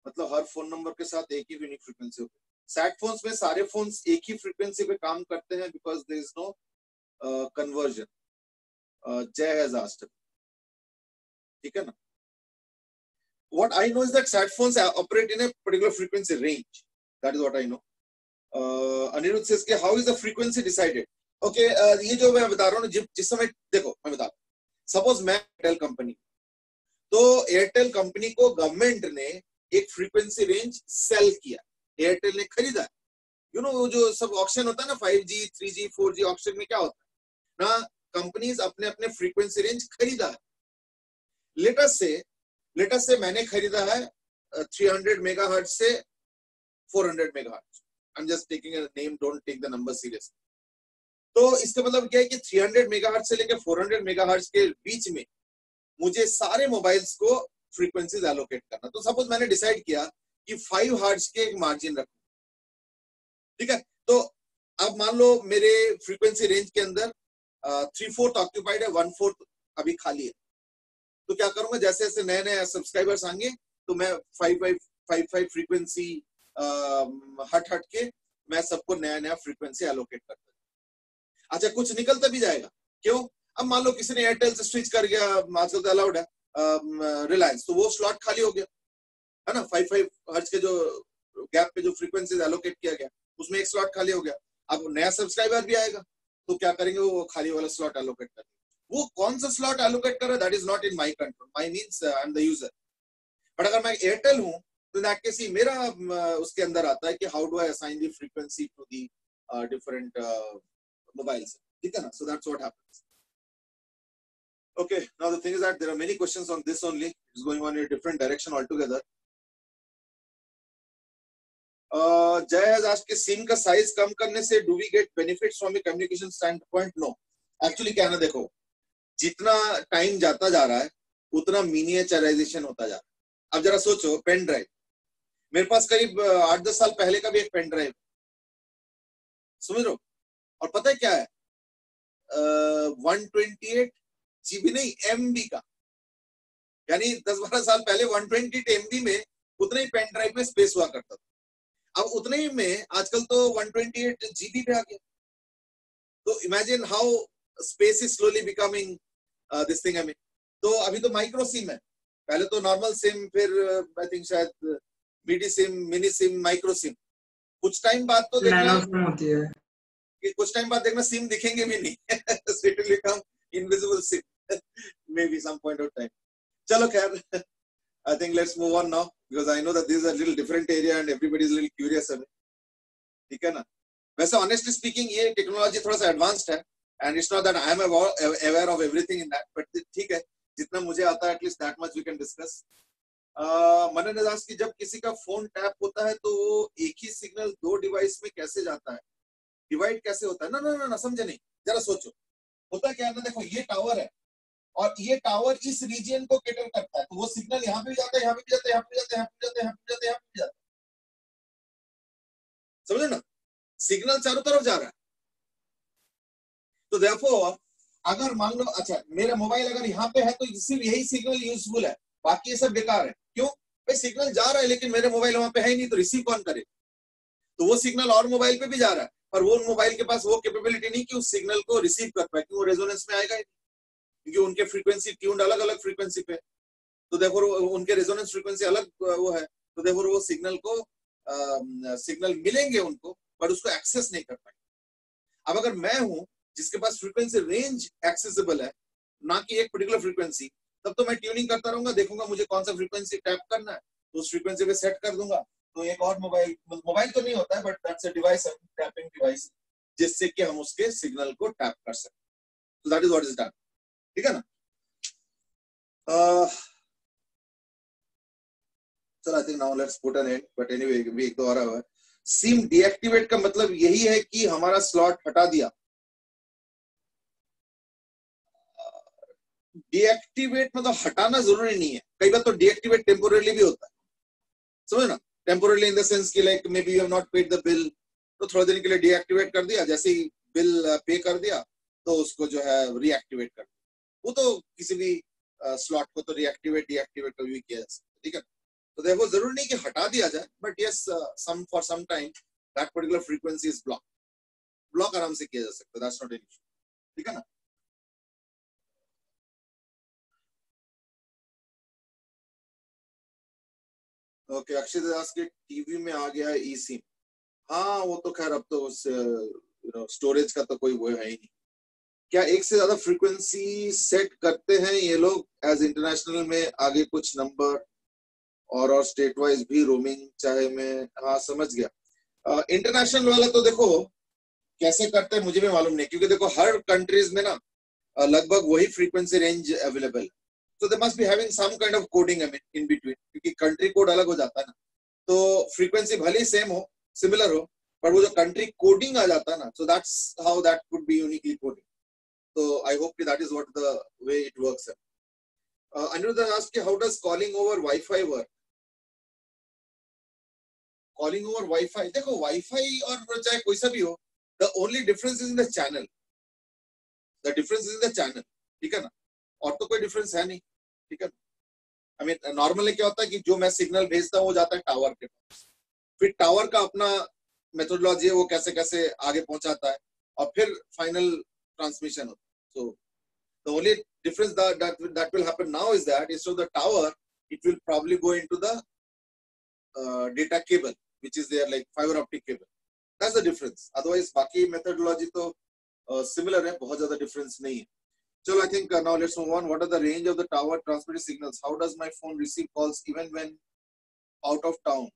मतलब हर फोन नंबर के साथ एक ही यूनिक फ्रीक्वेंसी होगी. सैट फोन्स में सारे फोन्स एक ही फ्रीक्वेंसी पे काम करते हैं because there is no conversion. Jay has asked. ठीक है ना? What I know is that sat phones operate in a particular frequency range. That is what I know. Anirudh says कि how is the frequency decided? Okay, ये जो मैं बता रहा हूँ ना, जिस समय देखो मैं बता रहा हूँ. Suppose मैं एयरटेल कंपनी, तो एयरटेल कंपनी को गवर्नमेंट ने एक फ्रीक्वेंसी रेंज सेल किया, एयरटेल ने खरीदा. यू नो जो सब ऑक्शन होता है ना, 5G 3G 4G ऑक्शन में क्या होता है ना, कंपनीज अपने अपने फ्रीक्वेंसी रेंज खरीदा है. लेटेस्ट से मैंने खरीदा है 300 मेगाहर्ट्ज से 400 megahertz. I am just taking a name, don't take the number serious. तो इसका मतलब क्या है कि 300 मेगाहर्ट्ज से लेकर 400 मेगाहर्ट्ज के बीच में मुझे सारे मोबाइल्स को फ्रीक्वेंसीज एलोकेट करना. तो सपोज मैंने डिसाइड किया कि 5 हर्ट्ज के एक मार्जिन रखूं. ठीक है? तो अब मान लो मेरे फ्रीक्वेंसी रेंज के अंदर 3/4 ऑक्यूपाइड है, 1/4 अभी खाली है. तो क्या करूंगा, जैसे जैसे नए नए सब्सक्राइबर्स आएंगे तो मैं 5 फ्रीक्वेंसी हट के मैं सबको नया नया फ्रीक्वेंसी एलोकेट करता हूं. अच्छा, कुछ निकलता भी जाएगा. क्यों? अब मान लो किसी ने एयरटेल से स्विच कर गया, आजकल तो अलाउड है, रिलायंस, तो वो स्लॉट खाली हो गया है ना. 5 हर्ट्ज के जो गैप पे जो फ्रीक्वेंसीज एलोकेट किया गया उसमें एक स्लॉट खाली हो गया. अब नया सब्सक्राइबर भी आएगा तो क्या करेंगे, वो खाली वाला स्लॉट एलोकेट करेंगे. वो कौन सा स्लॉट एलोकेट कर रहा है, that is not in my control. My means I am the user. But अगर मैं एयरटेल हूं तो दैट केस ही मेरा उसके अंदर आता है कि how do I assign the frequency to the different mobiles. ठीक है ना? So that's what happens. Okay, now the thing is that there are many questions on this only. It's going on in a different direction altogether. Jay has asked कि सिम का साइज कम करने से do we get benefits from a communication standpoint? No. Actually क्या ना, देखो जितना टाइम जाता जा रहा है उतना मिनिएचराइजेशन होता जा रहा है. अब जरा सोचो, पेन ड्राइव, मेरे पास करीब 8-10 साल पहले का भी एक पेन ड्राइव, समझ लो, और पता है क्या है, 128 GB नहीं, MB का. यानी 10-12 साल पहले 128 MB में उतना ही पेन ड्राइव में स्पेस हुआ करता था. अब उतने ही में आजकल तो 128 GB पे आ गया. तो imagine how space is slowly becoming this thing. हमें तो अभी तो माइक्रो सिम है, पहले तो नॉर्मल सिम, फिर आई थिंक शायद midi sim, mini sim, micro sim. कुछ टाइम बाद तो देखना नैनो सिम होती है. कि कुछ टाइम बाद देखना सिम दिखेंगे भी नहीं it will become invisible SIM maybe some point of time. चलो खैर, I think let's move on now because I know that this is a little different area and everybody is a little curious अभी. ठीक है ना? वैसे honestly speaking ये टेक्नोलॉजी थोड़ा सा एडवांस्ड है and it's not that I am aware of everything in that, but ठीक है, जितना मुझे आता है at least that much we can discuss. मनन दास की जब किसी का फोन टैप होता है तो वो एक ही सिग्नल दो डिवाइस में कैसे जाता है, डिवाइड कैसे होता है? ना ना ना ना समझे नहीं, जरा सोचो. होता क्या है ना, देखो ये टावर है और ये टावर इस रीजन को कैटर करता है, तो वो सिग्नल यहाँ पे भी जाता है, यहाँ पे भी जाता है, यहाँ पे भी जाता है, यहाँ पे भी जाता है, यहाँ पे भी जाता है, यहाँ पे भी जाता है. समझे ना? सिग्नल चारों तरफ जा रहा है. तो देयरफॉर अगर मान लो अच्छा मेरा मोबाइल अगर यहाँ पे है तो सिर्फ यही सिग्नल यूजफुल है, बाकी ये सब बेकार है. क्यों भाई? सिग्नल जा रहा है लेकिन मेरे मोबाइल वहां पे है ही नहीं, तो रिसीव कौन करे? तो वो सिग्नल और मोबाइल पे भी जा रहा है, पर वो मोबाइल के पास वो कैपेबिलिटी नहीं कि उस सिग्नल को रिसीव कर पाए, क्योंकि वो रेजोनेंस में आएगा ही, क्योंकि उनके फ्रीक्वेंसी ट्यून्ड अलग अलग फ्रीक्वेंसी पे, तो देखो उनके रेजोनेंस फ्रीक्वेंसी अलग वो है, तो देखो वो सिग्नल को सिग्नल मिलेंगे उनको पर उसको एक्सेस नहीं कर पाएंगे. अब अगर मैं हूं जिसके पास फ्रीक्वेंसी रेंज एक्सेसिबल है, ना कि एक पर्टिकुलर फ्रीक्वेंसी, तब तो मैं ट्यूनिंग करता रहूंगा, देखूंगा मुझे कौन सा फ्रीक्वेंसी टैप करना है तो उस फ्रीक्वेंसी पे सेट कर दूंगा. तो एक और मोबाइल तो नहीं होता है but that's a device, tapping device, जिससे कि हम उसके सिग्नल को टैप कर सकते. So that is what is done. ठीक है ना? चलो I think now let's put an end, but anyway भी एक तो आ रहा है. सिम डीएक्टिवेट का मतलब यही है कि हमारा स्लॉट हटा दिया. डीएक्टिवेट मतलब हटाना जरूरी नहीं है, कई बार तो डीएक्टिवेट टेम्पोरली भी होता है. समझ ना? टेम्पोरली इन द सेंस कि like may be you have not paid the bill, तो थोड़े दिन के लिए डीएक्टिवेट कर दिया, जैसे ही बिल पे कर दिया तो उसको जो है रीएक्टिवेट कर दिया. वो तो किसी भी स्लॉट को तो रीएक्टिवेट डीएक्टिवेट भी किया जा सकता है. ठीक है? तो देखो जरूरी नहीं कि हटा दिया जाए, but yes some for some time that particular frequency is block आराम से किया जा सकता है. That's not an issue. ठीक है ना? ओके, अक्षय दास के टीवी में आ गया है ई सिम. हाँ वो तो खैर अब तो उस स्टोरेज का तो कोई वो है ही नहीं. क्या एक से ज्यादा फ्रीक्वेंसी सेट करते हैं ये लोग एज इंटरनेशनल में आगे कुछ नंबर और स्टेट वाइज भी रोमिंग चाहे मैं? हाँ समझ गया. इंटरनेशनल वाला तो देखो कैसे करते हैं मुझे भी मालूम नहीं, क्योंकि देखो हर कंट्रीज में ना लगभग वही फ्रीक्वेंसी रेंज अवेलेबल है. So they must be having some kind of coding in between, क्योंकि कंट्री कोड अलग हो जाता है ना, तो फ्रीक्वेंसी भले ही सेम हो, सिमिलर हो, पर वो जो कंट्री कोडिंग आ जाता है ना, so that's how that could be uniquely coded. So I hope that is what the way it works. Aniruddha asked, how does calling over Wi-Fi work? Calling over Wi-Fi, देखो Wi-Fi और चाहे कोई सा भी हो, the only difference is in the channel. The difference is in the channel. ठीक है ना? और तो कोई डिफरेंस है नहीं. ठीक है? आई मीन नॉर्मली क्या होता है कि जो मैं सिग्नल भेजता हूँ वो जाता है टावर के पास, फिर टावर का अपना मेथोडोलॉजी है, वो कैसे कैसे आगे पहुंचाता है और फिर फाइनल ट्रांसमिशन होता है. So the only difference that will happen now is that instead of the tower it will probably go into the data cable which is there, like fiber optic cable. That's the difference. Otherwise बाकी मेथोडोलॉजी तो सिमिलर है, बहुत ज्यादा डिफरेंस नहीं है. So I think now let's move on. What are the range of the tower transmitted signals? How does my phone receive calls even when out of town?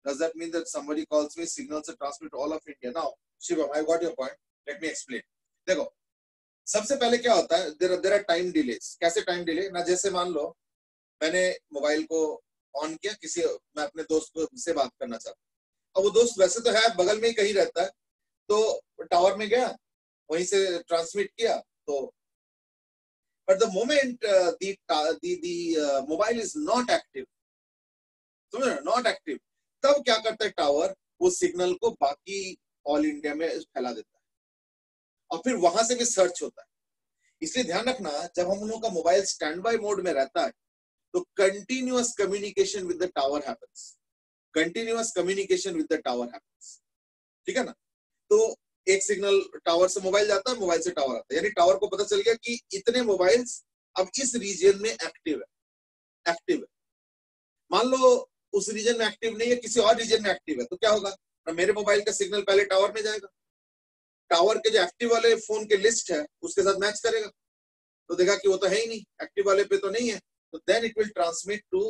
Does that mean that somebody calls me, signals are transmitted all of India? Now, Shivam, I got your point. Let me explain. देखो, सबसे पहले क्या होता है? There are time delays. कैसे time delay? ना जैसे मान लो मैंने मोबाइल को ऑन किया, मैं अपने दोस्त को से बात करना चाहता हूँ. अब वो दोस्त वैसे तो है बगल में ही कहीं रहता है, तो टावर में गया, वहीं से ट्रांसमिट किया, तो but the moment the mobile is not active, समझ रहे हो? not active, तब क्या करता है टावर? वो सिग्नल को बाकी ऑल इंडिया में फैला देता है और फिर वहां से भी सर्च होता है. इसलिए ध्यान रखना, जब हम लोगों का मोबाइल स्टैंड बाय मोड में रहता है तो continuous communication with the tower happens. Continuous communication with the tower happens. ठीक है ना? तो एक सिग्नल टावर से मोबाइल जाता है, मोबाइल से टावर आता है, यानी टावर को पता चल गया कि इतने मोबाइल्स अब इस रीजन में एक्टिव है. मान लो उस रीजन में एक्टिव नहीं है, किसी और रीजन में एक्टिव है, तो क्या होगा? मेरे मोबाइल का सिग्नल पहले टावर में जाएगा, टावर के जो एक्टिव वाले फोन के लिस्ट है उसके साथ मैच करेगा, तो देखा कि वो तो है ही नहीं, एक्टिव वाले पे तो नहीं है, तो then it will transmit to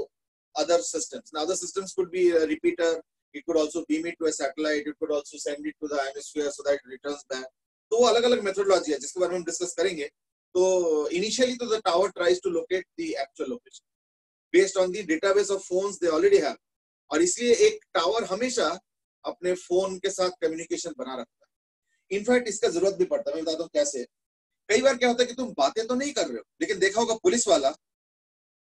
other systems. Now other systems could be a repeater, it could also beam it to a satellite, it could also send it to the atmosphere so that it returns back. तो वो अलग अलग मेथोडोलॉजी है जिसके बारे में हम डिस्कस करेंगे. तो इनिशियली तो the tower tries to locate the actual location based on the database of phones they already have, और इसलिए एक टावर हमेशा अपने फोन के साथ कम्युनिकेशन बना रखता है. इनफैक्ट इसका जरूरत भी पड़ता है, मैं बताता हूँ कैसे. कई बार क्या होता है कि तुम बातें तो नहीं कर रहे हो, लेकिन देखा होगा पुलिस वाला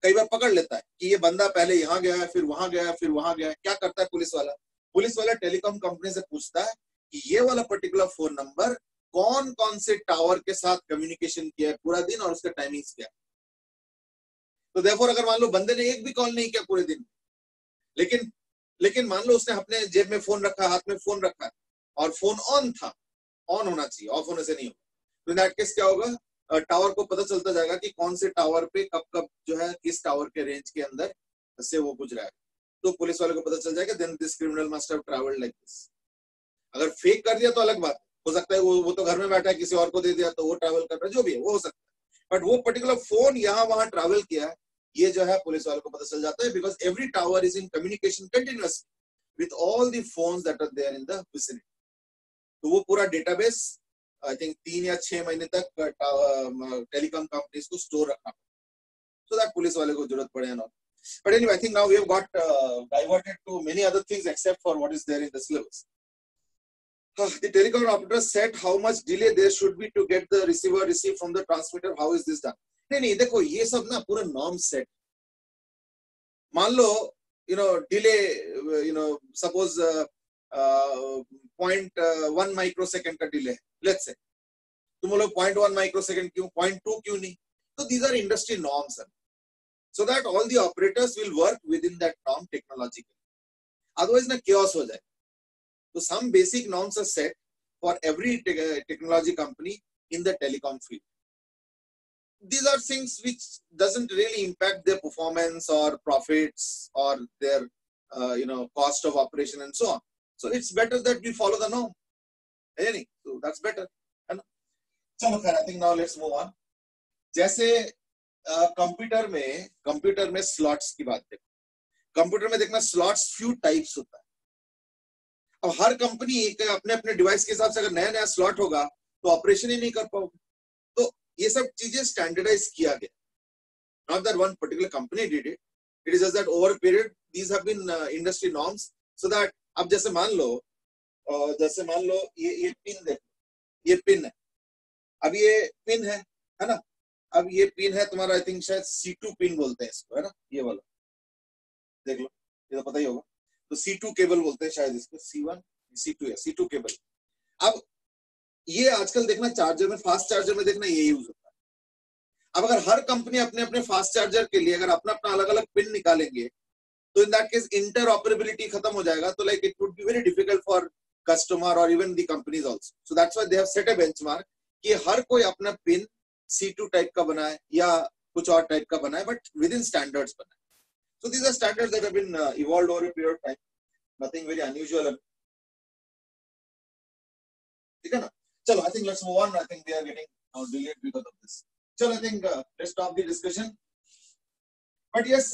कई बार पकड़ लेता है कि ये बंदा पहले यहाँ गया है, फिर वहां गया है, फिर वहां गया है. क्या करता है पुलिस वाला? पुलिस वाला टेलीकॉम कंपनी से पूछता है कि ये वाला पर्टिकुलर फोन नंबर कौन कौन से टावर के साथ कम्युनिकेशन किया है पूरा दिन और उसका टाइमिंग्स क्या है. तो देयरफॉर अगर मान लो बंदे ने एक भी कॉल नहीं किया पूरे दिन, लेकिन मान लो उसने अपने जेब में फोन रखा, हाथ में फोन रखा और फोन ऑन था, ऑन होना चाहिए, ऑफ होने से नहीं होगा, तो इन दैट केस क्या होगा, टावर को पता चलता जाएगा कि कौन से टावर पे कब कब जो है किस टावर के रेंज के अंदर से वो गुजरा है. तो पुलिस वाले को पता चल जाएगा then this criminal must have travelled like this. अगर फेक कर दिया तो अलग बात हो सकता है, वो तो घर में बैठा है, किसी और को दे दिया तो वो ट्रैवल कर रहा है, जो भी है वो हो सकता है, बट वो पर्टिकुलर फोन यहाँ वहां ट्रैवल किया है ये जो है पुलिस वालों को पता चल जाता है, because every tower is in communication continuously with all the phones that are there in the vicinity. तो वो पूरा डेटाबेस आई थिंक 3 या 6 महीने तक टेलीकॉम कंपनीज को स्टोर रखना, so that पुलिस वाले को जरूरत पड़े ना. But anyway, I think now we have got diverted to many other things except for what is there in the syllabus. The telecom operator said how much delay there should be to get the receiver received from the transmitter. How is this done? नहीं देखो ये सब ना पूरा नॉर्म सेट. मान लो डिले सपोज 0.1 माइक्रोसेकंड का डिले है, लेट्स से तुम बोलो 0.1 माइक्रोसेकंड क्यों, 0.2 क्यों नहीं? तो these are industry norms, so that all the operators will work within that norm technologically. Otherwise ना chaos हो जाए. So some basic norms are set for every technology company in the telecom field. These are things which doesn't really impact their performance or profits or their cost of operation and so on. So it's better that we follow the norm. So that's better. चलो खैर, I think now let's move on. जैसे कंप्यूटर में स्लॉट्स की बात देखो, कंप्यूटर में देखना स्लॉट्स फ्यू टाइप्स होता है. अब हर कंपनी अपने अपने डिवाइस के हिसाब से अगर नया नया स्लॉट होगा तो ऑपरेशन ही नहीं कर पाओगे. तो ये सब चीजें स्टैंडर्डाइज किया गया. Not that one particular company did it, it is just that over period these have been industry norms, so that अब जैसे मान लो ये पिन देखो, ये पिन है, अब ये पिन है ना, अब ये पिन है तुम्हारा, आई थिंक शायद C2 पिन बोलते हैं इसको, है ना, ये वाला देख लो, ये तो पता ही होगा. तो C2 केबल बोलते हैं शायद इसको, C1 C2 है, C2 केबल. अब ये आजकल देखना चार्जर में, फास्ट चार्जर में देखना ये यूज होता है. अब अगर हर कंपनी अपने अपने फास्ट चार्जर के लिए अगर अपना अपना अलग अलग पिन निकालेंगे तो in that case interoperability खत्म हो जाएगा. तो like it would be very difficult for customer और even the companies also. So that's why they have set a benchmark कि हर कोई अपना पिन C2 टाइप का बनाए या कुछ और टाइप का बनाए, बट विद इन स्टैंडर्ड्स बनाए. So these are standards that have been evolved over a period of time. Nothing very unusual. ठीक है ना? चलो, I think let's move on. I think we are getting now delayed because of this. चलो, I think let's stop the discussion. But yes,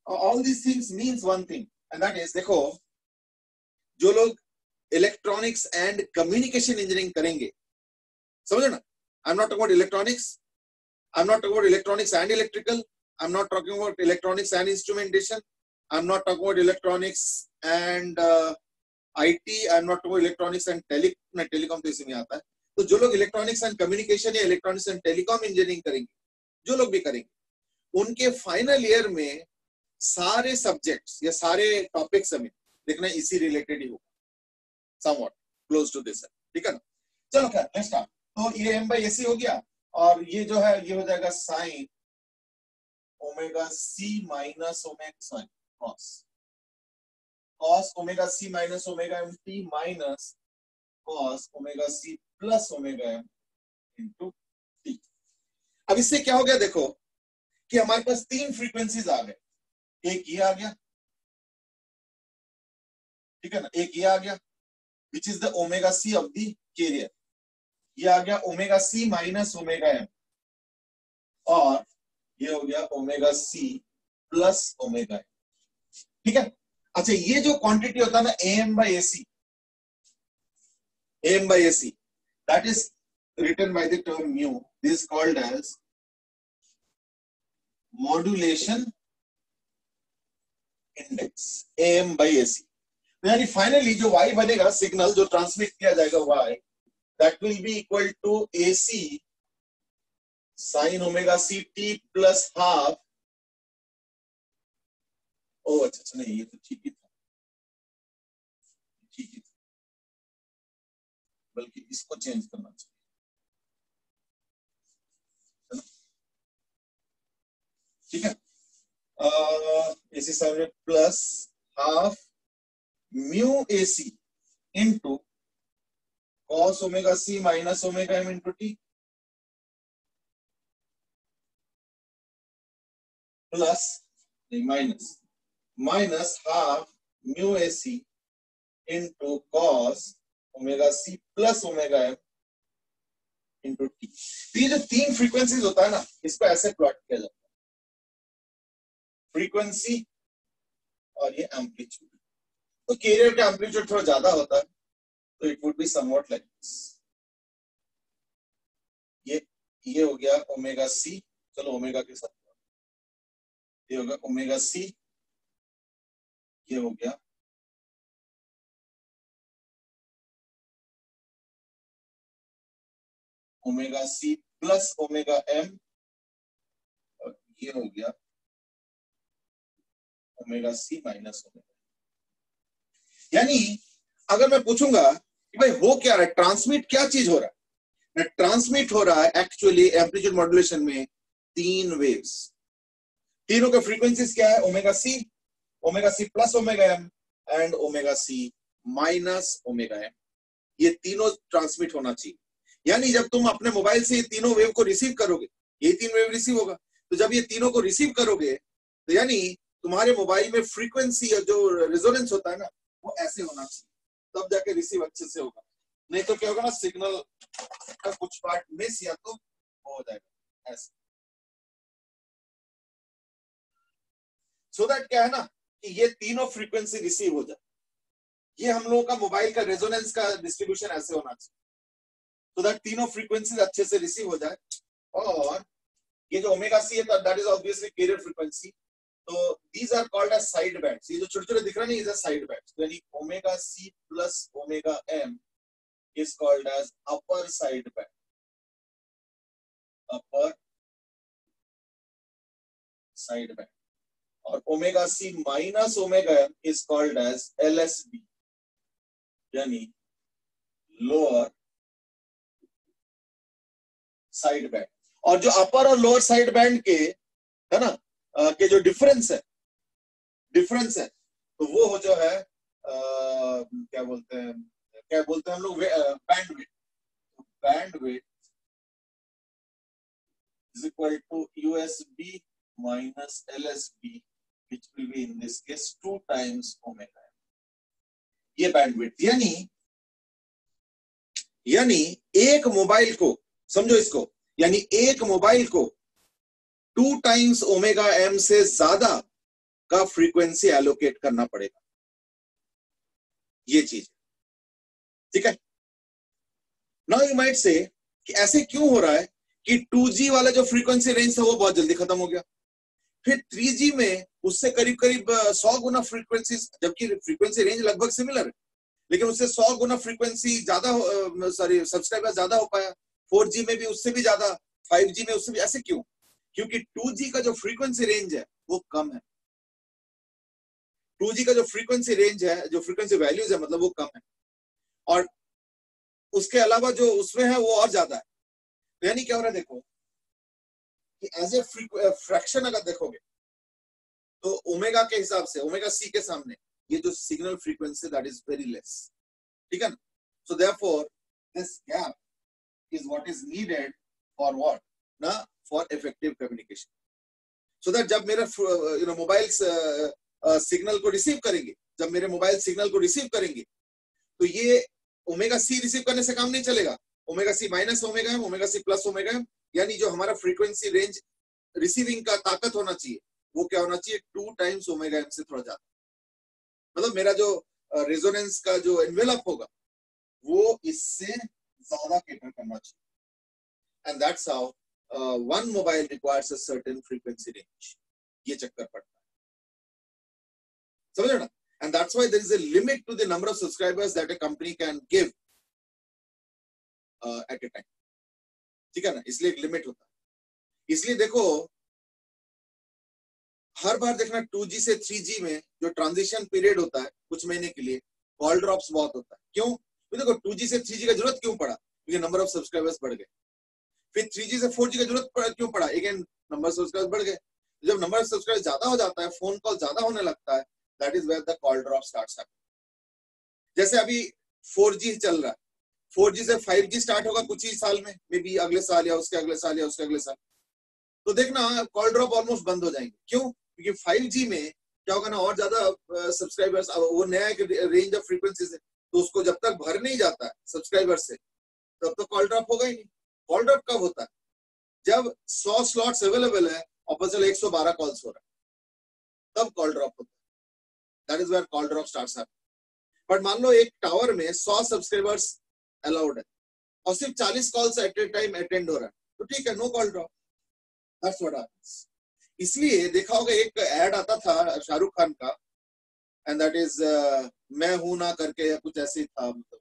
all these things means one thing, and that is, देखो, जो लोग electronics and communication engineering करेंगे, समझो ना? I'm not talking about electronics. I'm not talking about electronics and electrical. I'm not talking about electronics and instrumentation. I'm not talking about electronics and IT. I'm not talking about electronics and telecom तो इसी में आता है. तो जो लोग electronics and communication या electronics and telecom engineering करेंगे, जो लोग भी करेंगे, उनके फाइनल ईयर में सारे सब्जेक्ट्स या सारे टॉपिक्स हमें देखना इसी रिलेटेड ही होगा, somewhat close to this. ठीक है ना? चलो खैर, let's start. तो ये m/ac हो गया, और ये जो है ये हो जाएगा sine omega c minus omega cos omega c minus omega mt minus cos omega c plus omega m into t. अब इससे क्या हो गया, देखो कि हमारे पास 3 फ्रीक्वेंसीज आ गए. एक ये आ गया, ठीक है ना, एक ये आ गया, which is the omega c of the carrier, ये आ गया omega C minus omega M, और ये हो गया omega C plus omega M. ठीक है। अच्छा, ये जो क्वांटिटी होता है ना M by A C, M by A C, that is written by the term mu. This is called as modulation index, AM by AC. यानी फाइनली जो Y बनेगा, सिग्नल जो ट्रांसमिट किया जाएगा Y, that will be equal to AC sin omega c t plus half. ओ अच्छा नहीं, ये तो ठीक ही था, ठीक ही था, बल्कि इसको चेंज करना चाहिए। ठीक है, AC sine plus half mu AC into cos omega C minus omega M into T plus minus half mu AC into cos omega C plus omega M into T. ये जो तीन फ्रीक्वेंसीज होता है ना, इसको ऐसे प्लॉट किया जाता है, फ्रीक्वेंसी और ये एम्पलीट्यूड। तो कैरियर का एम्पलीट्यूड थोड़ा ज्यादा होता है, तो it would be somewhat like this. ये हो गया ओमेगा सी, चलो ओमेगा के साथ, ये होगा ओमेगा सी, ये हो गया omega C plus omega M, और ये हो गया ओमेगा सी माइनस ओमेगा। यानी अगर मैं पूछूंगा कि भाई हो क्या रहा है, ट्रांसमिट क्या चीज हो रहा है, ट्रांसमिट हो रहा है एक्चुअली एम्पलीट्यूड मॉड्यूलेशन में तीन वेव्स। तीनों के फ्रीक्वेंसीज क्या है, omega C plus omega M and omega C minus omega M. ये तीनों ट्रांसमिट होना चाहिए। यानी जब तुम अपने मोबाइल से ये तीनों वेव को रिसीव करोगे, ये तीन वेव रिसीव होगा, तो जब ये तीनों को रिसीव करोगे तो यानी तुम्हारे मोबाइल में फ्रीक्वेंसी जो रेजोनेंस होता है ना, वो ऐसे होना चाहिए, तब जाके रिसीव अच्छे से होगा। नहीं तो क्या होगा ना, सिग्नल का कुछ पार्ट मिस या तो हो जाएगा ऐसे। सो दैट क्या है ना कि ये तीनों फ्रीक्वेंसी रिसीव हो जाए, ये हम लोगों का मोबाइल का रेजोनेंस का डिस्ट्रीब्यूशन ऐसे होना चाहिए, सो दैट तीनों फ्रीक्वेंसीज अच्छे से रिसीव हो जाए। और ये जो ओमेगा सी है, that is obviously carrier frequency, तो these are called as side bands। ये जो छोटे-छोटे दिख रहा है ना, ये साइड बैंड्स। यानी omega C plus omega M is called as upper side band, upper side band। और omega C minus omega M is called as LSB, यानी लोअर साइड बैंड। और जो अपर और लोअर साइड बैंड के है ना के जो डिफरेंस है, तो वो जो है क्या बोलते हैं हम लोग, bandwidth is equal to USB minus LSB, which will be in this case 2 times omega m। ये बैंडविड्थ, यानी एक मोबाइल को समझो इसको, यानी एक मोबाइल को 2 टाइम्स ओमेगा एम से ज्यादा का फ्रीक्वेंसी एलोकेट करना पड़ेगा, ये चीज। ठीक है। नाउ यू माइट से कि ऐसे क्यों हो रहा है कि 2G वाला जो फ्रीक्वेंसी रेंज था वो बहुत जल्दी खत्म हो गया, फिर 3G में उससे करीब करीब 100 गुना फ्रीक्वेंसी, जबकि फ्रीक्वेंसी रेंज लगभग सिमिलर है, लेकिन उससे 100 गुना फ्रीक्वेंसी ज्यादा, सॉरी सब्सक्राइबर ज्यादा हो पाया। 4G में भी उससे भी ज्यादा, 5G में उससे भी। ऐसे क्यों? क्योंकि 2G का जो फ्रीक्वेंसी रेंज है वो कम है। 2G का जो फ्रीक्वेंसी रेंज है, जो फ्रीक्वेंसी वैल्यूज है, मतलब वो कम है, और उसके अलावा जो उसमें है वो और ज्यादा है। तो यानी क्या हो रहा है, देखो कि एज ए फ्रैक्शन अगर देखोगे तो ओमेगा के हिसाब से, ओमेगा सी के सामने ये जो signal frequency that is very less. ठीक है ना। So therefore this gap is what is needed for what ना, for effective communication. So that जब मेरा मोबाइल सिग्नल को रिसीव करेंगे, तो ये ओमेगा सी रिसीव करने से काम नहीं चलेगा, omega C minus omega M, omega C plus omega M, यानी जो हमारा फ्रीक्वेंसी रेंज रिसीविंग का ताकत होना चाहिए वो क्या होना चाहिए, 2 टाइम्स ओमेगा एम से थोड़ा ज्यादा। मतलब मेरा जो रेजोनेंस का जो एनवेलप होगा वो इससे ज्यादा कैटर करना चाहिए। And that's how one mobile requires a certain frequency range. ये चक्कर पड़ता है, समझ ना? And that's why there is a limit to the number of subscribers that a company can give at a time, ठीक है ना? इसलिए एक लिमिट होता है। इसलिए देखो हर बार देखना 2G से 3G में जो ट्रांजिशन पीरियड होता है कुछ महीने के लिए, कॉल ड्रॉप्स बहुत होता है। क्यों? देखो 2G से 3G का जरूरत क्यों पड़ा, क्योंकि नंबर ऑफ सब्सक्राइबर्स बढ़ गए। फिर 3G से 4G का जरूरत क्यों पड़ा, अगेन नंबर ऑफ सब्सक्राइबर्स बढ़ गए। जब नंबर ऑफ सब्सक्राइबर्स ज्यादा हो जाता है, फोन कॉल ज्यादा होने लगता है, that is where the call drop starts happening. जैसे अभी 4G चल रहा है, 4G से 5G स्टार्ट होगा कुछ ही साल में, मे बी अगले साल या उसके अगले साल या उसके अगले साल, तो देखना कॉल ड्रॉप ऑलमोस्ट बंद हो जाएंगे। क्यों? क्योंकि 5G में क्या होगा ना, और ज्यादा सब्सक्राइबर्स, वो नया एक रेंज ऑफ फ्रीक्वेंसीज है, तो उसको जब तक भर नहीं जाता है सब्सक्राइबर से तब तक कॉल ड्रॉप होगा ही नहीं। कॉल ड्रॉप कब होता है? जब 100 स्लॉट्स अवेलेबल है और पता चला 112 कॉल्स हो रहा है, तब कॉल ड्रॉप होता है। That is where call drop starts happening. But मान लो एक टावर में 100 सब्सक्राइबर्स अलाउड है और सिर्फ 40 calls at a time attend हो रहा है, तो ठीक है, no call drop. That's what happens. इसलिए देखा होगा एक एड आता था शाहरुख खान का, एंड दैट इज मैं हूं ना करके या कुछ ऐसे ही था, मतलब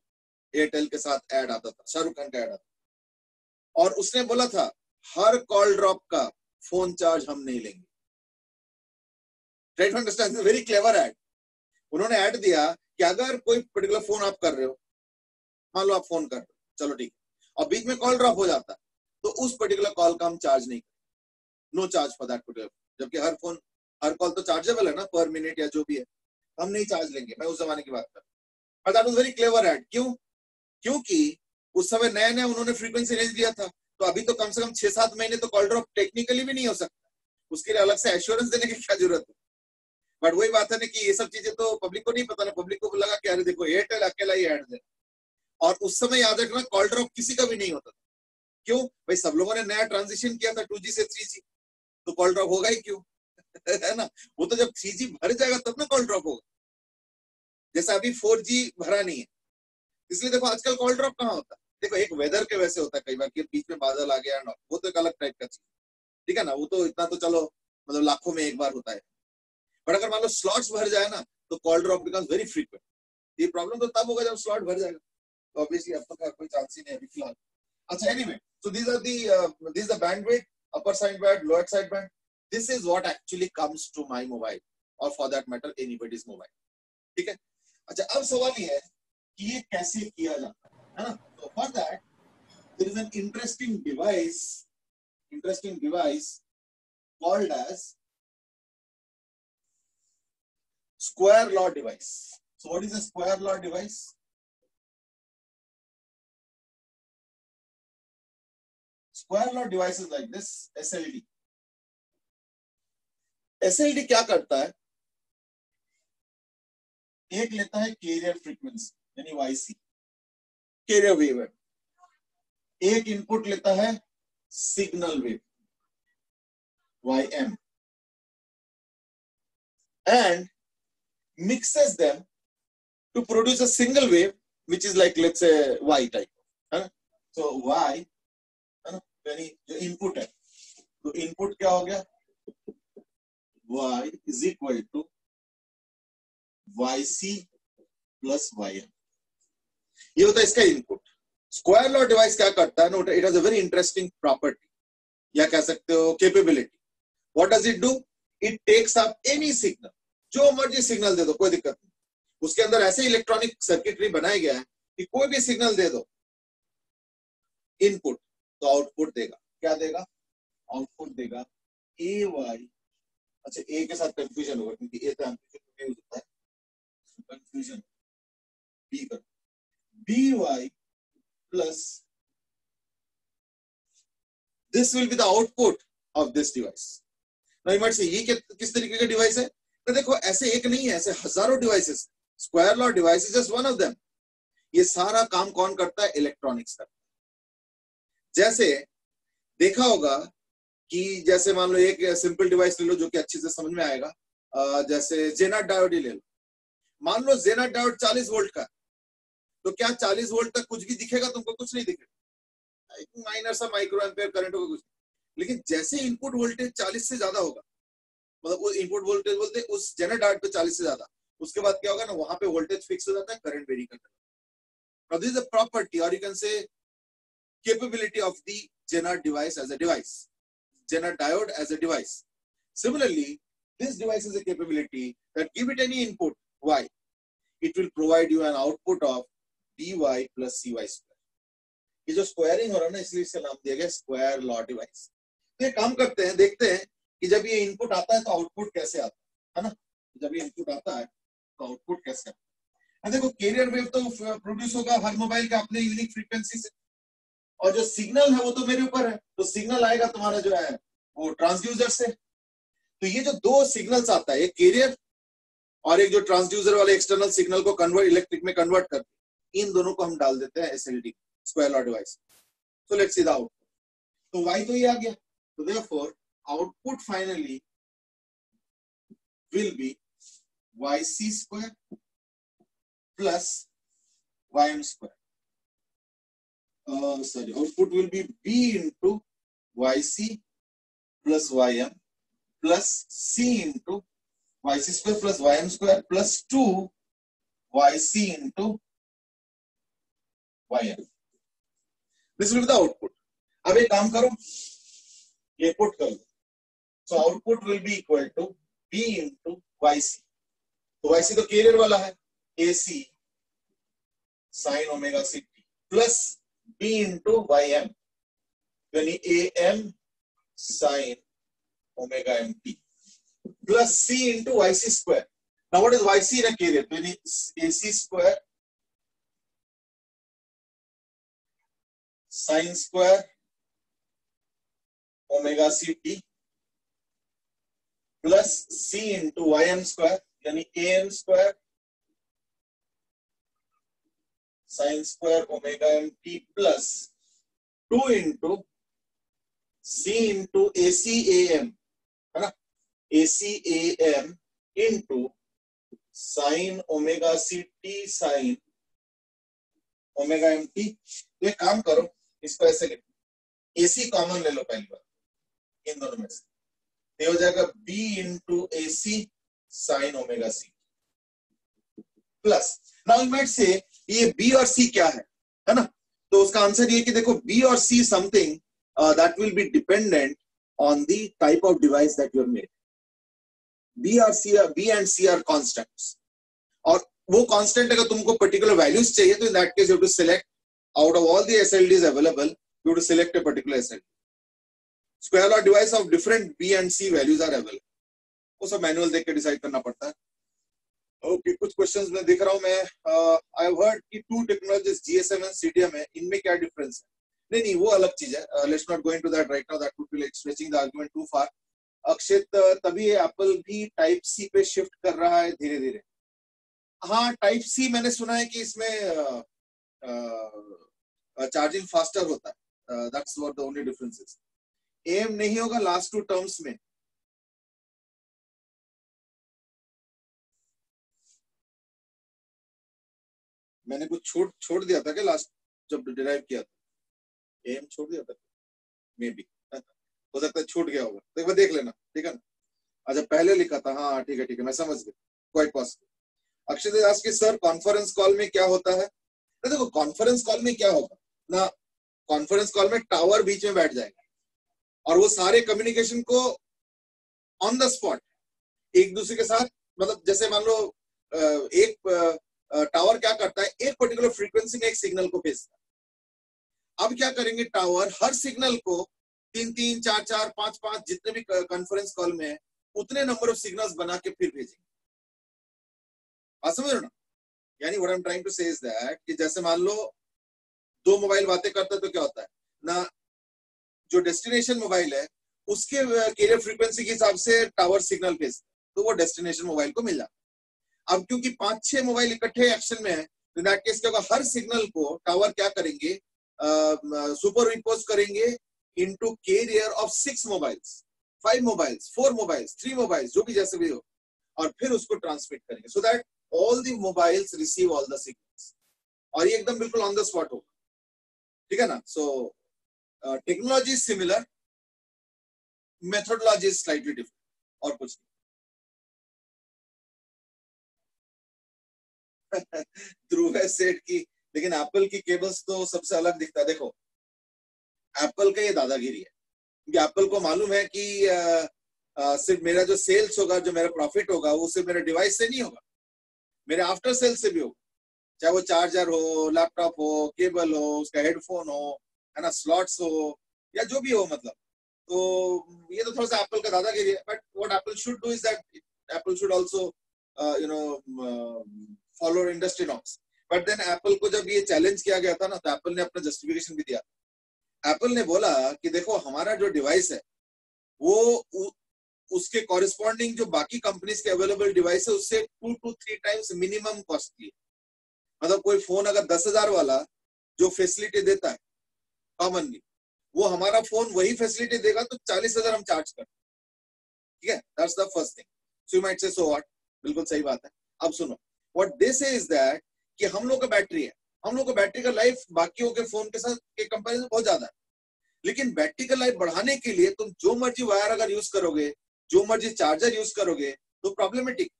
एयरटेल के साथ एड आता था, शाहरुख खान का एड आता, और उसने बोला था हर कॉल ड्रॉप का फोन चार्ज हम नहीं लेंगे। Right, understand? Very clever ad. उन्होंने ऐड दिया कि अगर कोई पर्टिकुलर फोन आप कर रहे हो, मान लो आप फोन कर रहे हो, चलो ठीक, और बीच में कॉल ड्रॉप हो जाता है, तो उस पर्टिकुलर कॉल का हम चार्ज नहीं, no charge for that particular. जबकि हर फोन हर कॉल तो चार्जेबल है ना, पर मिनट या जो भी है, हम नहीं चार्ज लेंगे। मैं उस जमाने की बात कर रहा हूं। But that was very clever ad. क्यों? क्योंकि उस समय नया नया उन्होंने फ्रीक्वेंसी रेंज दिया था, तो अभी तो कम से कम 6-7 महीने तो कॉल ड्रॉप टेक्निकली भी नहीं हो सकता, उसके लिए अलग से एश्योरेंस देने की क्या जरूरत है। बट वही बात है ना कि ये सब चीजें तो पब्लिक को नहीं पता ना, पब्लिक को लगा कि अरे देखो एयरटेल अकेला ही ऐड दे, और उस समय याद रखना कॉल ड्रॉप किसी का भी नहीं होता था। क्यों भाई? सब लोगों ने नया ट्रांजिशन किया था 2G से 3G, तो कॉल ड्रॉप होगा ही क्यों? है ना? वो तो जब 3G भर जाएगा तब ना कॉल ड्रॉप होगा, जैसा अभी 4G भरा नहीं है। इसलिए देखो आजकल कॉल ड्रॉप कहाँ होता है, देखो एक वेदर के वैसे होता है कई बार कि बीच में बादल आ गया, वो तो एक अलग टाइप का चीज, ठीक है ना, वो तो इतना तो चलो मतलब लाखों में एक बार होता है। बट अगर मान लो स्लॉट्स भर जाए ना, तो call drop becomes very frequent. ये प्रॉब्लम तो तब होगा जब स्लॉट भर जाएगा, तो ऑब्वियसली अब तक कोई चांस ही नहीं है फिलहाल। अच्छा, anyway, so these are the bandwidth, upper sideband, lower sideband. This is what actually comes to my mobile, or for that matter anybody's mobile, ठीक है? अच्छा, अब सवाल ये है कि ये कैसे किया जाता है ना? तो for that there is an interesting device called as square law device. So what is a square law device? Square law device is like this, SLD. SLD क्या करता है? एक लेता है कैरियर फ्रीक्वेंसी यानी YC, कैरियर वेव है। एक इनपुट लेता है signal wave YM, and mixes them to produce a single wave which is like, let's say, Y type, है ना? So Y, है ना, यानी जो इनपुट है, तो इनपुट क्या हो गया? Y is equal to YC plus YM। ये होता है इसका इनपुट। स्क्वायर लॉ डिवाइस क्या करता है? It has a very interesting property, या कह सकते हो capability. What does it do? It takes up any signal, जो मर्जी सिग्नल दे दो, कोई दिक्कत नहीं। उसके अंदर ऐसे इलेक्ट्रॉनिक सर्किटरी बनाया गया है कि कोई भी सिग्नल दे दो इनपुट, तो आउटपुट देगा। क्या देगा? आउटपुट देगा AY। अच्छा, ए के साथ कंफ्यूजन होगा क्योंकि ए तो एम्पलीट्यूड यूज होता है, कंफ्यूजन बी कर, BY plus this will be the output of this device. Now you might say ये किस तरीके का डिवाइस है? तो देखो ऐसे एक नहीं है, ऐसे हजारों devices. Square law device is just one of them. ये सारा काम कौन करता है? इलेक्ट्रॉनिक्स करता है। जैसे देखा होगा कि जैसे मान लो एक सिंपल डिवाइस ले लो जो कि अच्छे से समझ में आएगा, जैसे जेनर डायोड ही ले लो। मान लो जेनर डायोड 40 वोल्ट का, तो क्या 40 वोल्ट तक कुछ भी दिखेगा तुमको? कुछ नहीं दिखेगा, माइनर सा माइक्रो एम्पियर करंट होगा कुछ। लेकिन जैसे इनपुट वोल्टेज 40 से ज्यादा होगा, मतलब वो इनपुट वोल्टेज बोलते हैं उस जेनर डायोड पे 40 से ज्यादा, उसके बाद क्या होगा ना, वहां पे वोल्टेज फिक्स हो जाता है, करंट वेरी करता है। Now this is a property और you can say capability of the Zener device as a device, Zener diode as a device. Similarly, this device has a capability that give it any input y, it will provide you an output of dy plus cy square. ये जो स्क्वायरिंग हो रहा है ना, इसलिए इसका नाम दिया गया स्क्वायर लॉ डिवाइस। तो ये काम करते हैं, देखते हैं कि जब ये इनपुट आता है तो आउटपुट कैसे आता है ना। जब ये इनपुट आता है तो आउटपुट कैसे आता है। देखो कैरियर वेव तो प्रोड्यूस होगा हर मोबाइल के अपने यूनिक फ्रीक्वेंसी से, और जो सिग्नल है वो तो मेरे ऊपर है, तो सिग्नल आएगा तुम्हारा जो है वो ट्रांसड्यूसर से। तो ये जो दो सिग्नल्स आता है, एक कैरियर और एक जो ट्रांसड्यूसर वाले एक्सटर्नल सिग्नल को कन्वर्ट इलेक्ट्रिक में कन्वर्ट करते, इन दोनों को हम डाल देते हैं SLD square law device. So let's see the output. तो y तो ये आ गया, तो therefore output finally will be yc square plus ym square. Sorry, output will be B into YC plus YM plus C into YC square plus YM square plus 2 YC into YM. This will be the output. अब एक काम करो, ये पुट कर लो। So output will be equal to B into YC. तो YC तो कैरियर वाला है, AC sin omega C T plus B into YM, यानी AM sin omega MT plus C into YC square. Now what is YC in a carrier? यानी AC square sin square omega CT plus C into YM square, यानी AM square sin square omega mt plus 2 into C into ACAM, है ना, ACAM into sin omega CT sin omega mt। ये काम करो, इसको ऐसे लिखो, AC कॉमन ले लो पहली बार इन दोनों में से, ये हो जाएगा B into AC sin omega CT plus. Now you might say ये B और C क्या है ना, तो उसका आंसर ये कि देखो B और C something that will be dependent on the type of device that you have made. B and C are constants, और वो कांस्टेंट अगर तुमको पर्टिकुलर वैल्यूज चाहिए तो in that case you have to select out of all the SLDs available, you have to select a particular SLD। Square law device of different B and C values are available, वो सब मैनुअल देख के डिसाइड करना पड़ता है। ओके, कुछ क्वेश्चंस मैं देख रहा हूं मैं, आई हैव हर्ड कि two technologies GSM and CDM है, इनमें क्या डिफरेंस है? नहीं, वो अलग चीज है, let's not go into that right now, that would be like stretching the argument too far. Akshit, तभी एप्पल भी टाइप सी पे शिफ्ट कर रहा है धीरे धीरे। हाँ, टाइप सी मैंने सुना है कि इसमें चार्जिंग फास्टर होता है, that's what the only difference is. एम नहीं होगा लास्ट टू टर्म्स में। मैंने कुछ छोड़ दिया था क्या लास्ट जब डिराइव किया था? एम छोड़ दिया था मे बी, हो सकता है छूट गया होगा, तो एक बार देख लेना, ठीक है ना। अच्छा, पहले लिखा था, हाँ ठीक है मैं समझ गया, क्वाइट पॉसिबल। अक्षय दास की सर कॉन्फ्रेंस कॉल में क्या होता है? तो देखो कॉन्फ्रेंस कॉल में क्या होगा ना, कॉन्फ्रेंस कॉल में टावर बीच में बैठ जाएगा और वो सारे कम्युनिकेशन को ऑन द स्पॉट एक दूसरे के साथ, मतलब जैसे मान लो एक टावर क्या करता है, एक पर्टिकुलर फ्रीक्वेंसी में एक सिग्नल को भेजता है। अब क्या करेंगे, टावर हर सिग्नल को 3-3, 4-4, 5-5 जितने भी कॉन्फ्रेंस कॉल में है उतने नंबर ऑफ सिग्नल्स बना के फिर भेजेंगे। आप समझ रहे हो ना, यानी what I am trying to say is that कि जैसे मान लो दो मोबाइल बातें करते हैं तो क्या होता है ना, जो डेस्टिनेशन मोबाइल है उसके कैरियर फ्रीक्वेंसी के हिसाब से टावर सिग्नल भेजता है, तो वो डेस्टिनेशन मोबाइल को मिल जाता है। अब क्योंकि 5-6 मोबाइल इकट्ठे एक्शन में है, इन दैट केस क्या होगा, हर सिग्नल को टावर क्या करेंगे, सुपर इम्पोज करेंगे into carrier of 6 mobiles, 5 mobiles, 4 mobiles, 3 mobiles, जो भी जैसे भी हो, और फिर उसको ट्रांसमिट करेंगे so that all the mobiles receive all the signals, और ये एकदम बिल्कुल ऑन द स्पॉट होगा, ठीक है ना। So technology is similar, methodology is slightly different, और कुछ नहीं। ध्रुव है सेठ की, लेकिन एप्पल की केबल्स तो सबसे अलग दिखता है। देखो एप्पल का ये दादागिरी है, क्योंकि एप्पल को मालूम है कि सिर्फ मेरा जो सेल्स होगा, जो मेरा प्रॉफिट होगा, वो सिर्फ मेरे डिवाइस से नहीं होगा, मेरे आफ्टर सेल से भी होगा, चाहे वो चार्जर हो, लैपटॉप हो, केबल हो, उसका हेडफोन हो, है ना, स्लॉट्स हो, या जो भी हो, मतलब। तो ये तो थोड़ा सा एप्पल का दादागिरी है, but what Apple should do is that Apple should also follow industry norms. But then Apple को जब ये चैलेंज किया गया था ना, तो एप्पल ने अपना जस्टिफिकेशन भी दिया। एप्पल ने बोला कि देखो हमारा जो डिवाइस है वो उसके कॉरेस्पॉन्डिंग जो बाकी कंपनीज के अवेलेबल डिवाइस है उससे 2 to 3 टाइम्स मिनिमम कॉस्टली। मतलब कोई फोन अगर 10,000 वाला जो फैसिलिटी देता है कॉमनली, वो हमारा फोन वही फैसिलिटी देगा तो 40,000 हम चार्ज करते, ठीक है। That's the first thing. So you might say so what, बिल्कुल सही बात है। अब सुनो, व्हाट दे से इज दैट कि हम लोग का बैटरी है, हम लोग का बैटरी का लाइफ बाकियों के फोन के साथ के कंपैरिजन बहुत ज्यादा है, लेकिन बैटरी का लाइफ बढ़ाने के लिए तुम जो मर्जी वायर अगर यूज करोगे, जो मर्जी चार्जर यूज करोगे, तो प्रॉब्लमेटिक,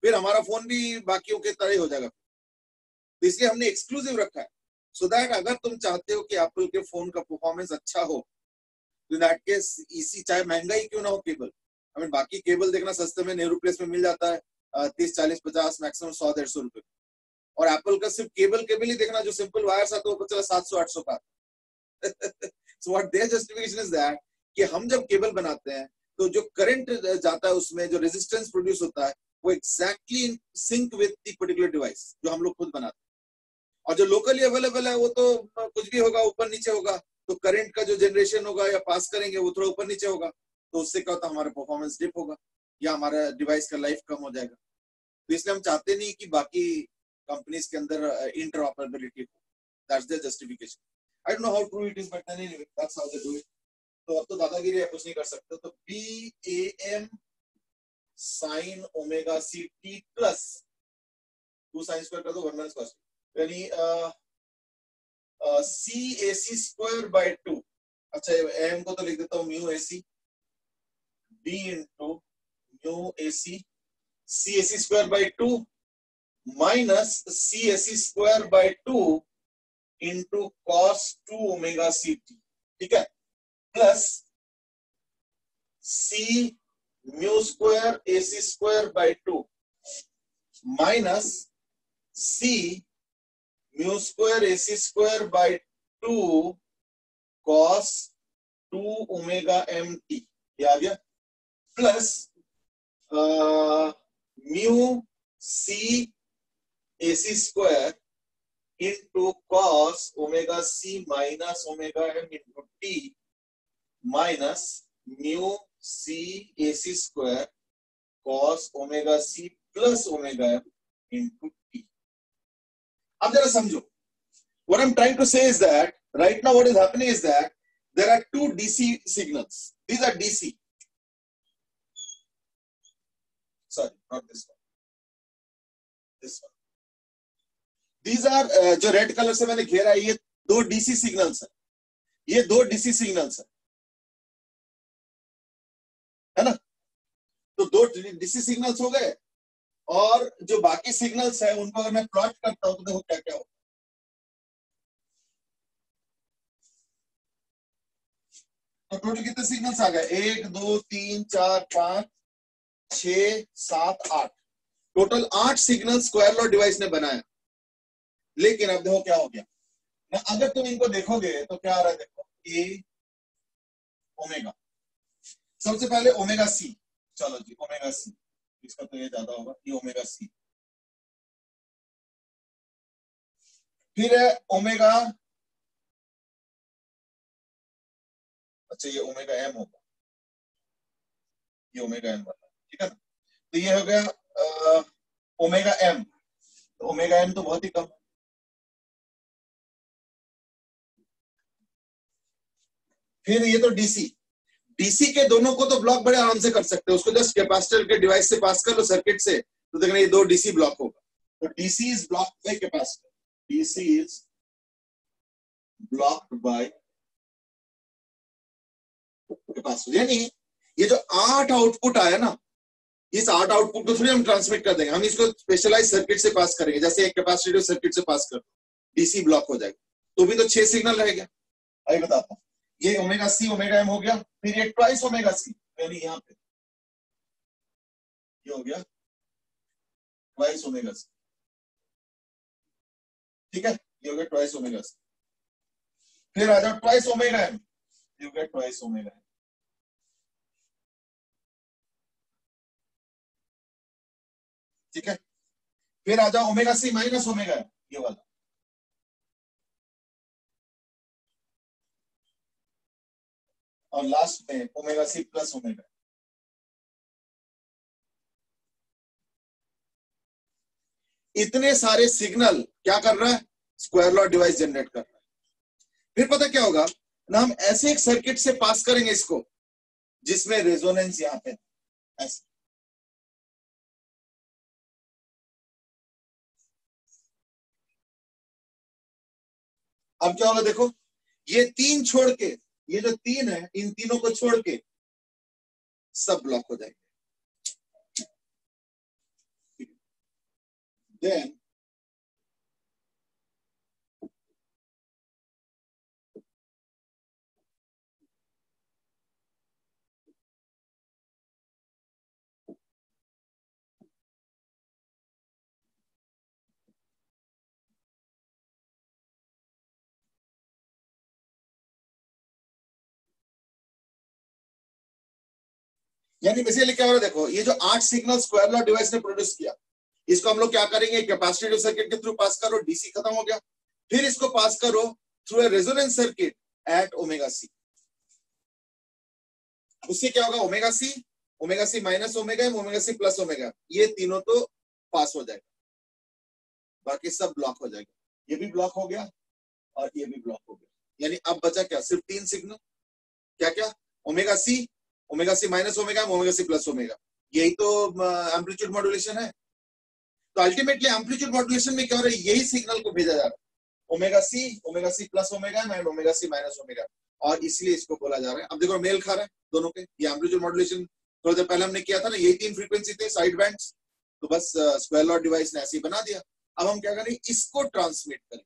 फिर हमारा फोन भी बाकियों के तरह हो जाएगा। तो इसलिए हमने एक्सक्लूसिव रखा है, सो दैट अगर तुम चाहते हो कि एप्पल के फोन का परफॉर्मेंस अच्छा हो, तो इन दैट केस इसी, चाहे महंगा ही क्यों ना हो केबल, आई मीन बाकी केबल देखना सस्ते में नेहरू प्लेस में मिल जाता है 30, 40, 50, मैक्सिमम 100, 150 रुपए, और एप्पल का सिर्फ केबल ही देखना, जो सिंपल वायर आता है वो चला 700, 800 का। So what their justification is that कि हम जब केबल बनाते हैं तो जो करंट जाता है उसमें जो रेजिस्टेंस प्रोड्यूस होता है वो exactly in sync with the particular device जो हम लोग खुद बनाते हैं, और जो लोकली अवेलेबल है वो तो कुछ भी होगा, ऊपर नीचे होगा, तो करंट का जो जनरेशन होगा या पास करेंगे वो थोड़ा ऊपर नीचे होगा, तो उससे क्या होता है, हमारा परफॉर्मेंस डिप होगा या हमारा डिवाइस का लाइफ कम हो जाएगा। तो इसलिए हम चाहते नहीं कि बाकी कंपनीज के अंदर इंटरऑपरेबिलिटी हो। That's the justification. I don't know how true it is, but anyway that's how they do it. तो अब तो दादागिरी है, कुछ नहीं कर सकते। तो BAM sin omega CT plus 2 sin square कर दो 1 माइनस cos, यानी CAC स्क्वायर बाय 2। अच्छा AM को तो लिख देता हूँ mu AC, B into mu AC, CAC square by 2 minus CAC square by 2 into cos 2 omega CT, ठीक है, plus C mu square AC square by 2 minus C mu square AC square by 2 cos 2 omega MT, ये आ गया, plus mu C AC square into cos omega C minus omega M into T minus mu C AC square cos omega C plus omega M into T। अब जरा समझो, what I'm trying to say is that right now what is happening is that there are 2 DC signals. These are DC. Sorry, not this one. This one. These are जो रेड कलर से मैंने घेरा है, ये 2 DC सिग्नल्स है, ये 2 DC सिग्नल्स है ना। तो 2 DC सिग्नल्स हो गए, और जो बाकी सिग्नल्स है उनको अगर मैं प्लॉट करता हूं तो देखो क्या क्या होगा। तो टोटल कितने सिग्नल्स आ गए, 1 2 3 4 5 6 7 8, total 8 signal square law device ने बनाया। लेकिन अब देखो क्या हो गया ना, अगर तुम इनको देखोगे तो क्या आ रहा है, देखो ए ओमेगा, सबसे पहले ओमेगा C, चलो जी ओमेगा C, इसका तो ये ज्यादा होगा, ये ओमेगा C, फिर है ओमेगा, अच्छा ये ओमेगा M होगा, ये ओमेगा M वाला, ठीक है ना। तो ये हो गया ओमेगा M, तो ओमेगा एम तो बहुत ही कम है। फिर ये तो डीसी, डीसी के दोनों को तो ब्लॉक बड़े आराम से कर सकते हो, उसको जस्ट कैपेसिटर के डिवाइस से पास कर लो सर्किट से, तो देखना ये दो डीसी ब्लॉक होगा। तो DC is blocked by capacitor, DC is blocked by capacitor. यानी ये जो 8 आउटपुट आया ना, इस 8 आउटपुट को थोड़ी हम ट्रांसमिट कर देंगे, हम इसको स्पेशलाइज सर्किट से पास करेंगे। जैसे एक कैपेसिटिव सर्किट से पास कर, डीसी ब्लॉक हो जाएगा, तो भी तो 6 सिग्नल रहेगा। अभी बताता हूँ, ये ओमेगा सी ओमेगा एम हो गया, फिर ये ट्वाइस ओमेगा सी, यानी यहाँ पे ये हो गया ट्वाइस ओमेगा सी, ठीक है, ये हो गया ट्वाइस ओमेगा सी। फिर आ जाओ ट्वाइस ओमेगा एम, ये हो गया ट्वाइस ओमेगा एम, ठीक है। फिर आ जाओ omega C minus omega M, ये वाला, और लास्ट में ओमेगा सी प्लस ओमेगा। इतने सारे सिग्नल क्या कर रहा है, स्क्वायर लॉ डिवाइस जनरेट कर रहा है। फिर पता क्या होगा ना, हम ऐसे एक सर्किट से पास करेंगे इसको जिसमें रेजोनेंस यहां पे ऐसे, अब क्या होगा देखो, ये 3 छोड़ के, ये जो 3 है, इन तीनों को छोड़ के सब ब्लॉक हो जाएंगे। देन यानी बेसिकली क्या हो रहा है देखो, ये जो 8 सिग्नल स्क्वायर लॉ डिवाइस ने प्रोड्यूस किया, इसको हम लोग क्या करेंगे, कैपेसिटिव सर्किट के थ्रू पास करो, डीसी खत्म हो गया। फिर इसको पास करो through a resonance circuit at omega C, उससे क्या होगा, omega C minus omega M, omega C plus omega, ये तीनों तो पास हो जाएगा, बाकी सब ब्लॉक हो जाएगा। ये भी ब्लॉक हो गया और ये भी ब्लॉक हो गया, यानी अब बचा क्या, सिर्फ 3 सिग्नल। क्या क्या, omega C minus omega M, omega C plus omega, यही तो एम्पलीट्यूड मॉड्यूलेशन है। तो अल्टीमेटली एम्पलीट्यूड मॉड्यूलेशन में क्या हो रहा है, यही सिग्नल को भेजा जा रहा है, omega C plus omega M and omega C minus omega, और इसलिए इसको बोला जा रहा है। अब देखो मेल खा रहा है दोनों के, ये एम्पलीट्यूड मॉड्यूलेशन थोड़ी देर पहले हमने किया था ना, यही 3 फ्रीक्वेंसी थे साइड बैंड्स, तो बस स्क्वायर लॉ डिवाइस ने ऐसे ही बना दिया। अब हम क्या करें, इसको ट्रांसमिट करें,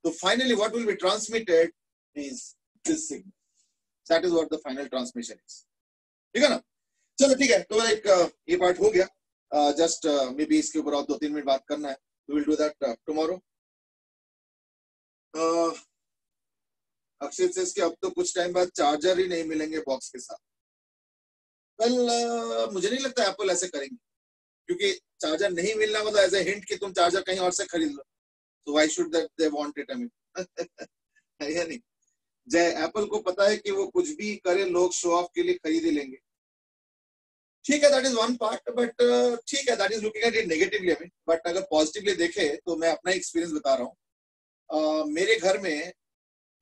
तो finally what will be transmitted is this signal, that is what the final transmission is, ठीक है ना। चलो ठीक है, तो एक ये पार्ट हो गया, जस्ट मे बी इसके ऊपर और 2-3 मिनट बात करना है, we will do that tomorrow. Akshay से अब तो कुछ टाइम बाद चार्जर ही नहीं मिलेंगे बॉक्स के साथ। वेल मुझे नहीं लगता एप्पल ऐसे करेंगे, क्योंकि चार्जर नहीं मिलना मतलब एज ए हिंट कि तुम चार्जर कहीं और से खरीद लो, तो why should that they want it, I mean है या नहीं। जय एप्पल को पता है कि वो कुछ भी करे लोग शो ऑफ के लिए खरीद ही लेंगे, ठीक है, that is one part, but ठीक है, that is looking at it negatively, I mean, but अगर पॉजिटिवली देखे तो मैं अपना एक्सपीरियंस बता रहा हूँ। मेरे घर में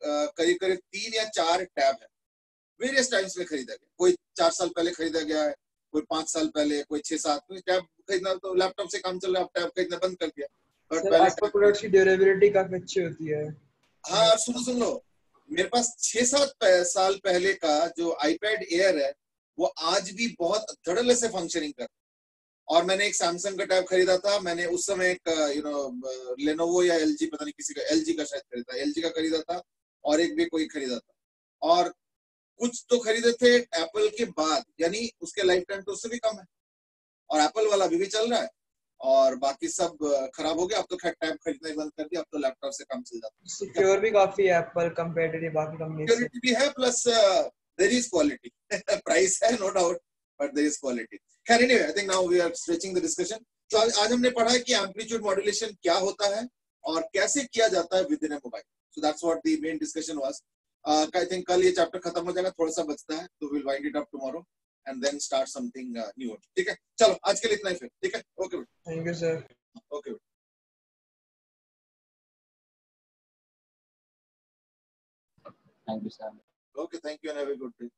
करीब करीब 3 या 4 टैब है, वेरियस टाइम्स में खरीदा गया, कोई 4 साल पहले खरीदा गया है, कोई 5 साल पहले, कोई 6-7 में। टैब खरीदना तो लैपटॉप से काम चल रहा है, अब टैब खरीदना बंद कर दिया, बट पहले आपका प्रोडक्ट की ड्यूरेबिलिटी काफी अच्छी होती है। हाँ सुन लो, मेरे पास 6-7 साल पहले का जो आईपैड एयर है, वो आज भी बहुत धड़ल्ले से फंक्शनिंग कर, और मैंने एक सैमसंग का टैब खरीदा था, मैंने उस समय एक लेनोवो या एलजी, पता नहीं किसी का, एलजी का शायद खरीदा, एलजी का खरीदा था, और एक भी कोई खरीदा था, और कुछ तो खरीदे थे एप्पल के बाद, यानी उसके लाइफ टाइम तो उससे भी कम है, और एप्पल वाला अभी भी चल रहा है, और बाकी सब खराब हो गया। अब तो खैर टैब खरीदना ही बंद कर दिया, अब तो लैपटॉप से काम चल जाता है। सिक्योर भी काफी है एप्पल कंपैरेटिवली बाकी कंपनी से। सिक्योरिटी भी है, plus there is quality, price है no doubt, but there is quality. खैर anyway, I think now we are stretching the discussion. तो आज हमने पढ़ा है कि एम्पलीट्यूड मॉड्यूलेशन क्या होता है और कैसे किया जाता है with in A mobile. So that's what the main discussion was. I think कल ये चैप्टर खत्म हो जाएगा, थोड़ा सा बचता है, तो will wind it up tomorrow and then start something new, ठीक है। चलो आज के लिए इतना ही फिर, ठीक है, okay thank you sir. Okay. Thank you sir. Okay, thank you and have a good day.